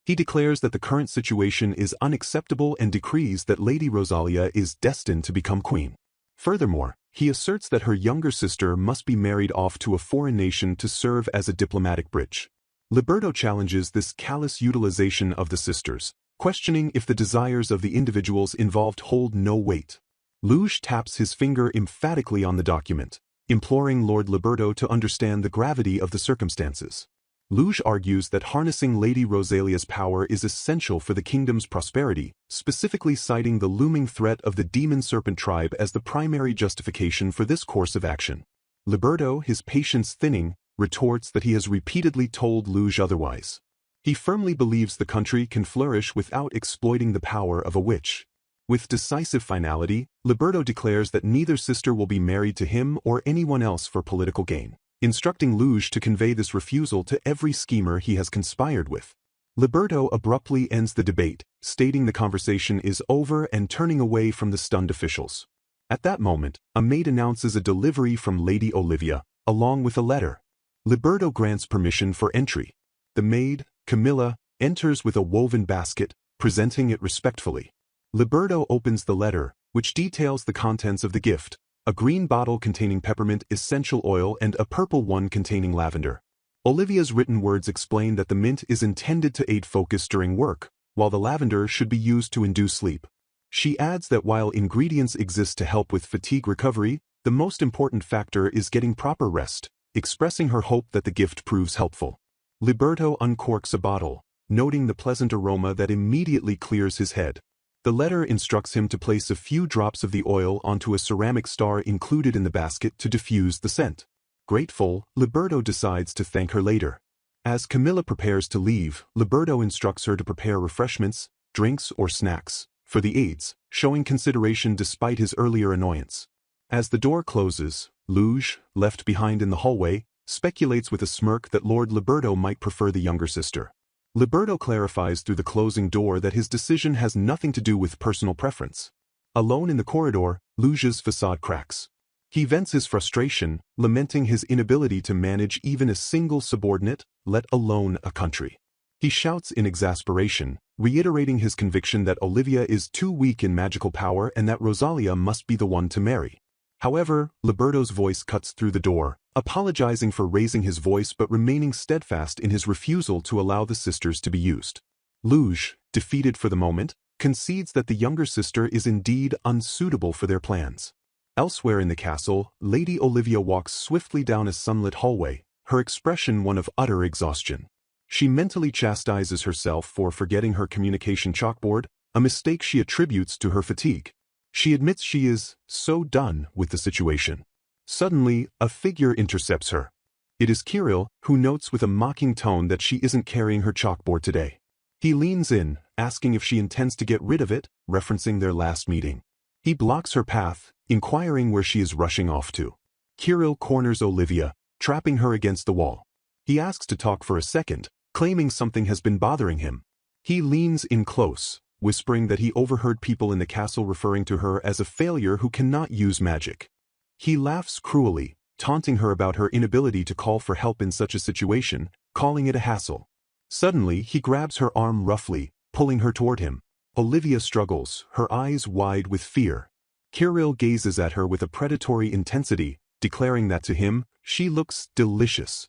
A: He declares that the current situation is unacceptable and decrees that Lady Rosalia is destined to become queen. Furthermore, he asserts that her younger sister must be married off to a foreign nation to serve as a diplomatic bridge. Leberto challenges this callous utilization of the sisters, questioning if the desires of the individuals involved hold no weight. Luge taps his finger emphatically on the document, imploring Lord Leberto to understand the gravity of the circumstances. Luge argues that harnessing Lady Rosalia's power is essential for the kingdom's prosperity, specifically citing the looming threat of the demon serpent tribe as the primary justification for this course of action. Leberto, his patience thinning, retorts that he has repeatedly told Luge otherwise. He firmly believes the country can flourish without exploiting the power of a witch. With decisive finality, Leberto declares that neither sister will be married to him or anyone else for political gain, instructing Luge to convey this refusal to every schemer he has conspired with. Leberto abruptly ends the debate, stating the conversation is over and turning away from the stunned officials. At that moment, a maid announces a delivery from Lady Olivia, along with a letter. Leberto grants permission for entry. The maid, Camila, enters with a woven basket, presenting it respectfully. Leberto opens the letter, which details the contents of the gift: a green bottle containing peppermint essential oil and a purple one containing lavender. Olivia's written words explain that the mint is intended to aid focus during work, while the lavender should be used to induce sleep. She adds that while ingredients exist to help with fatigue recovery, The most important factor is getting proper rest, expressing her hope that the gift proves helpful. Leberto uncorks a bottle, noting the pleasant aroma that immediately clears his head. The letter instructs him to place a few drops of the oil onto a ceramic star included in the basket to diffuse the scent. Grateful, Leberto decides to thank her later. As Camila prepares to leave, Leberto instructs her to prepare refreshments, drinks or snacks, for the aides, showing consideration despite his earlier annoyance. As the door closes, Luge, left behind in the hallway, speculates with a smirk that Lord Leberto might prefer the younger sister. Leberto clarifies through the closing door that his decision has nothing to do with personal preference. Alone in the corridor, Luge's facade cracks. He vents his frustration, lamenting his inability to manage even a single subordinate, let alone a country. He shouts in exasperation, reiterating his conviction that Olivia is too weak in magical power and that Rosalia must be the one to marry. However, Leberto's voice cuts through the door, apologizing for raising his voice but remaining steadfast in his refusal to allow the sisters to be used. Luge, defeated for the moment, concedes that the younger sister is indeed unsuitable for their plans. Elsewhere in the castle, Lady Olivia walks swiftly down a sunlit hallway, her expression one of utter exhaustion. She mentally chastises herself for forgetting her communication chalkboard, a mistake she attributes to her fatigue. She admits she is so done with the situation. Suddenly, a figure intercepts her. It is Kiril, who notes with a mocking tone that she isn't carrying her chalkboard today. He leans in, asking if she intends to get rid of it, referencing their last meeting. He blocks her path, inquiring where she is rushing off to. Kiril corners Olivia, trapping her against the wall. He asks to talk for a second, claiming something has been bothering him. He leans in close, whispering that he overheard people in the castle referring to her as a failure who cannot use magic. He laughs cruelly, taunting her about her inability to call for help in such a situation, calling it a hassle. Suddenly, he grabs her arm roughly, pulling her toward him. Olivia struggles, her eyes wide with fear. Kiril gazes at her with a predatory intensity, declaring that to him, she looks delicious.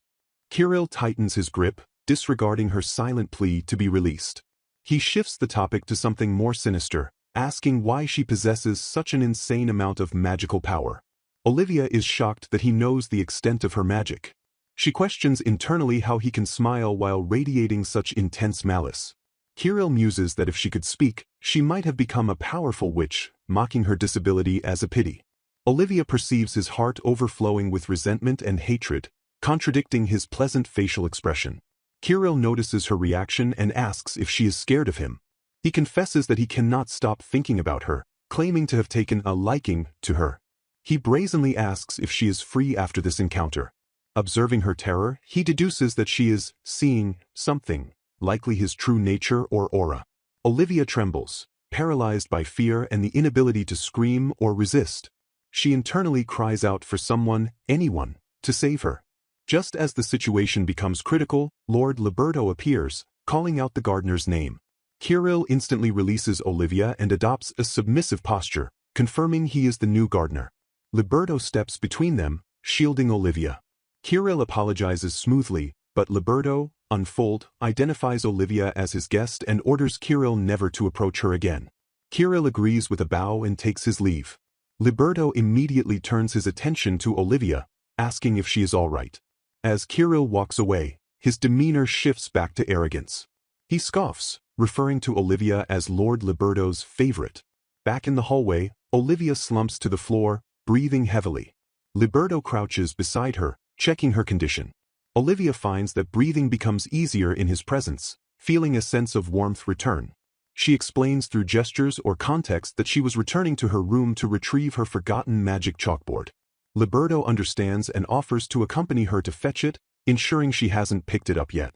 A: Kiril tightens his grip, disregarding her silent plea to be released. He shifts the topic to something more sinister, asking why she possesses such an insane amount of magical power. Olivia is shocked that he knows the extent of her magic. She questions internally how he can smile while radiating such intense malice. Kiril muses that if she could speak, she might have become a powerful witch, mocking her disability as a pity. Olivia perceives his heart overflowing with resentment and hatred, contradicting his pleasant facial expression. Kiril notices her reaction and asks if she is scared of him. He confesses that he cannot stop thinking about her, claiming to have taken a liking to her. He brazenly asks if she is free after this encounter. Observing her terror, he deduces that she is seeing something, likely his true nature or aura. Olivia trembles, paralyzed by fear and the inability to scream or resist. She internally cries out for someone, anyone, to save her. Just as the situation becomes critical, Lord Leberto appears, calling out the gardener's name. Kiril instantly releases Olivia and adopts a submissive posture, confirming he is the new gardener. Leberto steps between them, shielding Olivia. Kiril apologizes smoothly, but Leberto, unfold, identifies Olivia as his guest and orders Kiril never to approach her again. Kiril agrees with a bow and takes his leave. Leberto immediately turns his attention to Olivia, asking if she is all right. As Kiril walks away, his demeanor shifts back to arrogance. He scoffs, referring to Olivia as Lord Leberto's favorite. Back in the hallway, Olivia slumps to the floor, breathing heavily. Leberto crouches beside her, checking her condition. Olivia finds that breathing becomes easier in his presence, feeling a sense of warmth return. She explains through gestures or context that she was returning to her room to retrieve her forgotten magic chalkboard. Leberto understands and offers to accompany her to fetch it, ensuring she hasn't picked it up yet.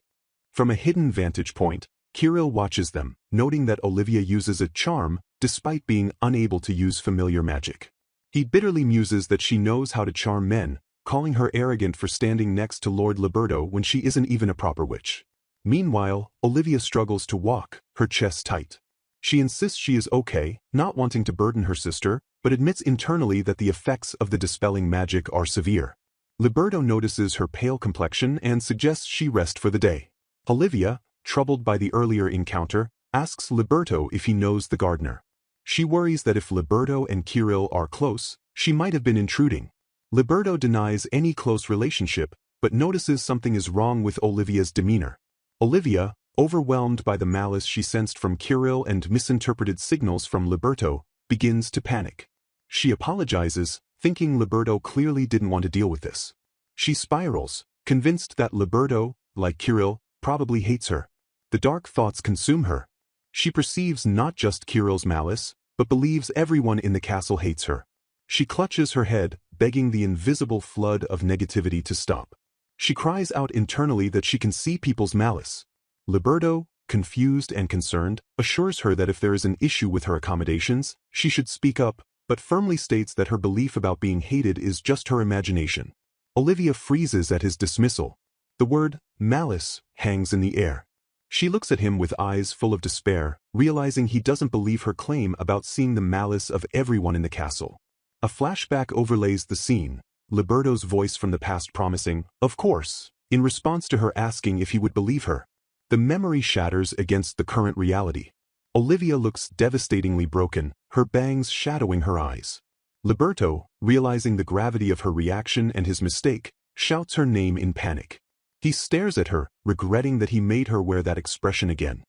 A: From a hidden vantage point, Kiril watches them, noting that Olivia uses a charm, despite being unable to use familiar magic. He bitterly muses that she knows how to charm men, calling her arrogant for standing next to Lord Leberto when she isn't even a proper witch. Meanwhile, Olivia struggles to walk, her chest tight. She insists she is okay, not wanting to burden her sister, but admits internally that the effects of the dispelling magic are severe. Leberto notices her pale complexion and suggests she rest for the day. Olivia, troubled by the earlier encounter, asks Leberto if he knows the gardener. She worries that if Leberto and Kiril are close, She might have been intruding. Leberto denies any close relationship, but notices something is wrong with Olivia's demeanor. Olivia, overwhelmed by the malice she sensed from Kiril and misinterpreted signals from Leberto, begins to panic. She apologizes, thinking Leberto clearly didn't want to deal with this. She spirals, convinced that Leberto, like Kiril, probably hates her. The dark thoughts consume her. She perceives not just Kiril's malice, but believes everyone in the castle hates her. She clutches her head, begging the invisible flood of negativity to stop. She cries out internally that she can see people's malice. Leberto, confused and concerned, assures her that if there is an issue with her accommodations, she should speak up, but firmly states that her belief about being hated is just her imagination. Olivia freezes at his dismissal. The word malice hangs in the air. She looks at him with eyes full of despair, realizing he doesn't believe her claim about seeing the malice of everyone in the castle. A flashback overlays the scene, Leberto's voice from the past promising, "Of course," in response to her asking if he would believe her. The memory shatters against the current reality. Olivia looks devastatingly broken, her bangs shadowing her eyes. Leberto, realizing the gravity of her reaction and his mistake, shouts her name in panic. He stares at her, regretting that he made her wear that expression again.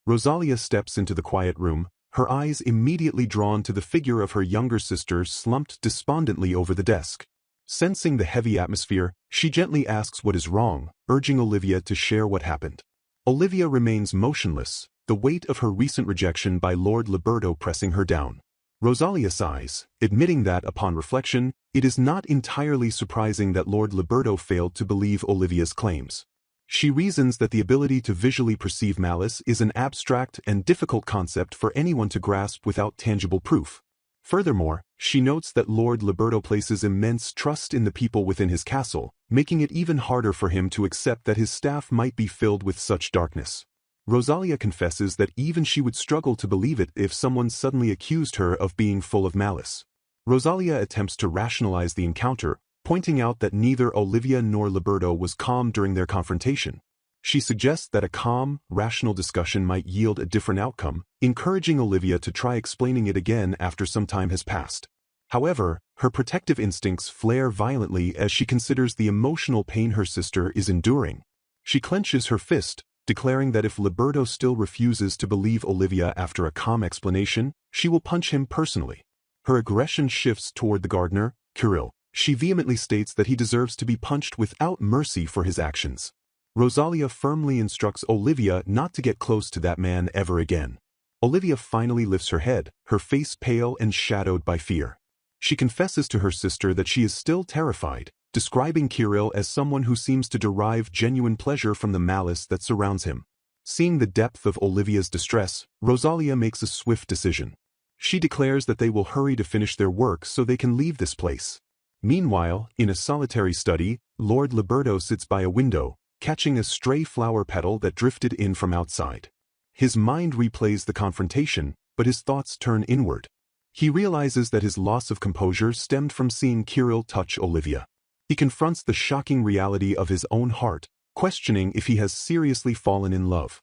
A: Rosalia steps into the quiet room, her eyes immediately drawn to the figure of her younger sister slumped despondently over the desk. Sensing the heavy atmosphere, she gently asks what is wrong, urging Olivia to share what happened. Olivia remains motionless, the weight of her recent rejection by Lord Leberto pressing her down. Rosalia sighs, admitting that, upon reflection, it is not entirely surprising that Lord Leberto failed to believe Olivia's claims. She reasons that the ability to visually perceive malice is an abstract and difficult concept for anyone to grasp without tangible proof. Furthermore, she notes that Lord Leberto places immense trust in the people within his castle, making it even harder for him to accept that his staff might be filled with such darkness. Rosalia confesses that even she would struggle to believe it if someone suddenly accused her of being full of malice. Rosalia attempts to rationalize the encounter, pointing out that neither Olivia nor Leberto was calm during their confrontation. She suggests that a calm, rational discussion might yield a different outcome, encouraging Olivia to try explaining it again after some time has passed. However, her protective instincts flare violently as she considers the emotional pain her sister is enduring. She clenches her fist, declaring that if Leberto still refuses to believe Olivia after a calm explanation, she will punch him personally. Her aggression shifts toward the gardener, Kiril. She vehemently states that he deserves to be punched without mercy for his actions. Rosalia firmly instructs Olivia not to get close to that man ever again. Olivia finally lifts her head, her face pale and shadowed by fear. She confesses to her sister that she is still terrified, describing Kiril as someone who seems to derive genuine pleasure from the malice that surrounds him. Seeing the depth of Olivia's distress, Rosalia makes a swift decision. She declares that they will hurry to finish their work so they can leave this place. Meanwhile, in a solitary study, Lord Leberto sits by a window, catching a stray flower petal that drifted in from outside. His mind replays the confrontation, but his thoughts turn inward. He realizes that his loss of composure stemmed from seeing Kiril touch Olivia. He confronts the shocking reality of his own heart, questioning if he has seriously fallen in love.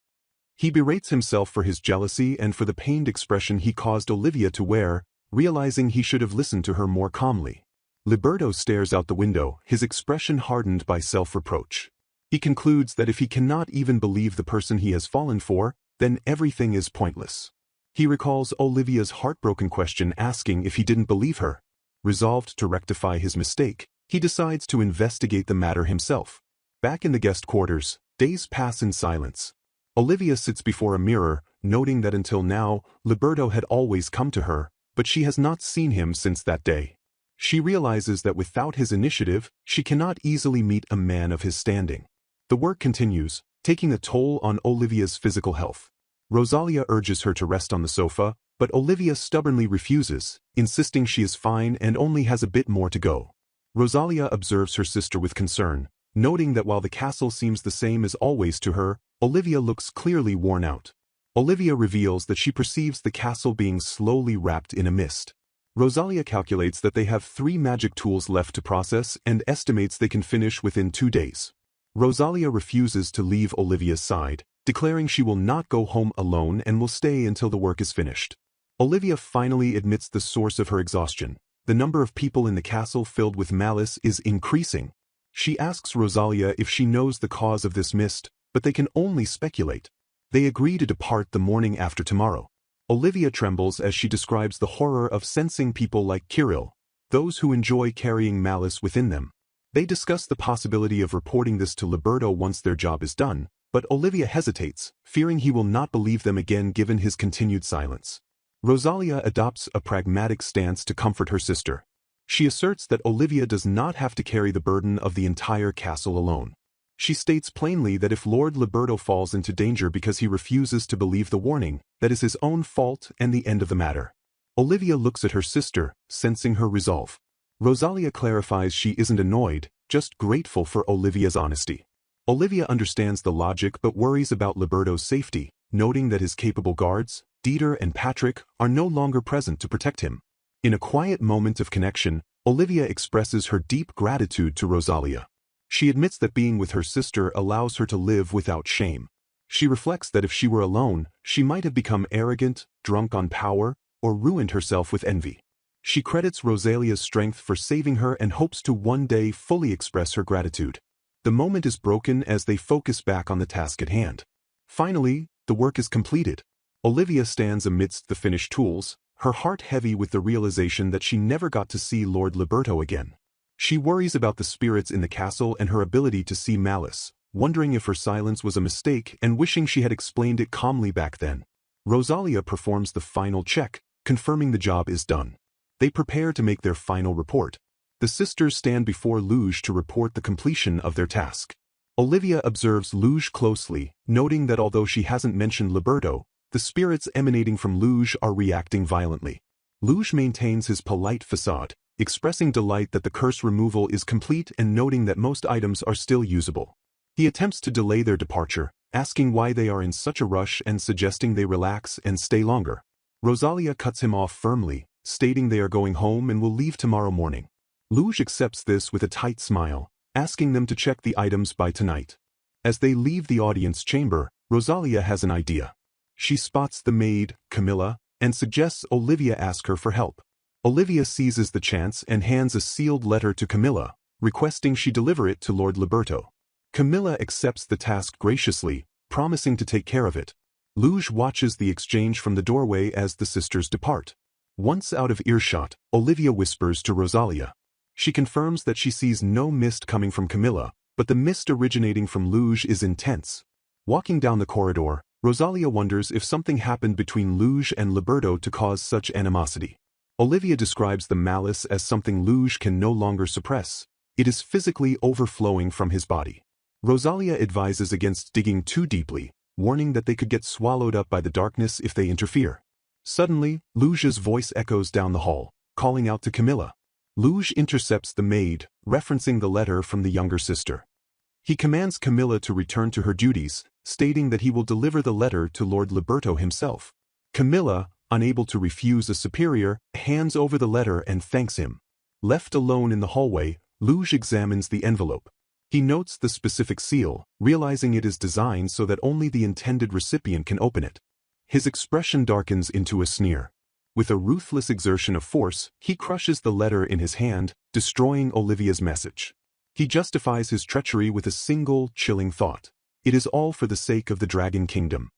A: He berates himself for his jealousy and for the pained expression he caused Olivia to wear, realizing he should have listened to her more calmly. Leberto stares out the window, his expression hardened by self-reproach. He concludes that if he cannot even believe the person he has fallen for, then everything is pointless. He recalls Olivia's heartbroken question asking if he didn't believe her. Resolved to rectify his mistake, he decides to investigate the matter himself. Back in the guest quarters, days pass in silence. Olivia sits before a mirror, noting that until now, Leberto had always come to her, but she has not seen him since that day. She realizes that without his initiative, she cannot easily meet a man of his standing. The work continues, taking a toll on Olivia's physical health. Rosalia urges her to rest on the sofa, but Olivia stubbornly refuses, insisting she is fine and only has a bit more to go. Rosalia observes her sister with concern, noting that while the castle seems the same as always to her, Olivia looks clearly worn out. Olivia reveals that she perceives the castle being slowly wrapped in a mist. Rosalia calculates that they have 3 magic tools left to process and estimates they can finish within 2 days. Rosalia refuses to leave Olivia's side, declaring she will not go home alone and will stay until the work is finished. Olivia finally admits the source of her exhaustion, The number of people in the castle filled with malice is increasing. She asks Rosalia if she knows the cause of this mist, but they can only speculate. They agree to depart the morning after tomorrow. Olivia trembles as she describes the horror of sensing people like Kiril, those who enjoy carrying malice within them. They discuss the possibility of reporting this to Leberto once their job is done, but Olivia hesitates, fearing he will not believe them again given his continued silence. Rosalia adopts a pragmatic stance to comfort her sister. She asserts that Olivia does not have to carry the burden of the entire castle alone. She states plainly that if Lord Leberto falls into danger because he refuses to believe the warning, that is his own fault and the end of the matter. Olivia looks at her sister, sensing her resolve. Rosalia clarifies she isn't annoyed, just grateful for Olivia's honesty. Olivia understands the logic but worries about Leberto's safety, noting that his capable guards, Dieter and Patrick, are no longer present to protect him. In a quiet moment of connection, Olivia expresses her deep gratitude to Rosalia. She admits that being with her sister allows her to live without shame. She reflects that if she were alone, she might have become arrogant, drunk on power, or ruined herself with envy. She credits Rosalia's strength for saving her and hopes to one day fully express her gratitude. The moment is broken as they focus back on the task at hand. Finally, the work is completed. Olivia stands amidst the finished tools, her heart heavy with the realization that she never got to see Lord Leberto again. She worries about the spirits in the castle and her ability to see malice, wondering if her silence was a mistake and wishing she had explained it calmly back then. Rosalia performs the final check, confirming the job is done. They prepare to make their final report. The sisters stand before Luge to report the completion of their task. Olivia observes Luge closely, noting that although she hasn't mentioned Leberto, the spirits emanating from Luge are reacting violently. Luge maintains his polite facade, expressing delight that the curse removal is complete and noting that most items are still usable. He attempts to delay their departure, asking why they are in such a rush and suggesting they relax and stay longer. Rosalia cuts him off firmly, stating they are going home and will leave tomorrow morning. Luge accepts this with a tight smile, asking them to check the items by tonight. As they leave the audience chamber, Rosalia has an idea. She spots the maid, Camila, and suggests Olivia ask her for help. Olivia seizes the chance and hands a sealed letter to Camila, requesting she deliver it to Lord Leberto. Camila accepts the task graciously, promising to take care of it. Luge watches the exchange from the doorway as the sisters depart. Once out of earshot, Olivia whispers to Rosalia. She confirms that she sees no mist coming from Camila, but the mist originating from Luge is intense. Walking down the corridor, Rosalia wonders if something happened between Luge and Leberto to cause such animosity. Olivia describes the malice as something Luge can no longer suppress. It is physically overflowing from his body. Rosalia advises against digging too deeply, warning that they could get swallowed up by the darkness if they interfere. Suddenly, Luge's voice echoes down the hall, calling out to Camila. Luge intercepts the maid, referencing the letter from the younger sister. He commands Camila to return to her duties, stating that he will deliver the letter to Lord Leberto himself. Camila, unable to refuse a superior, hands over the letter and thanks him. Left alone in the hallway, Luge examines the envelope. He notes the specific seal, realizing it is designed so that only the intended recipient can open it. His expression darkens into a sneer. With a ruthless exertion of force, he crushes the letter in his hand, destroying Olivia's message. He justifies his treachery with a single, chilling thought. It is all for the sake of the Dragon Kingdom.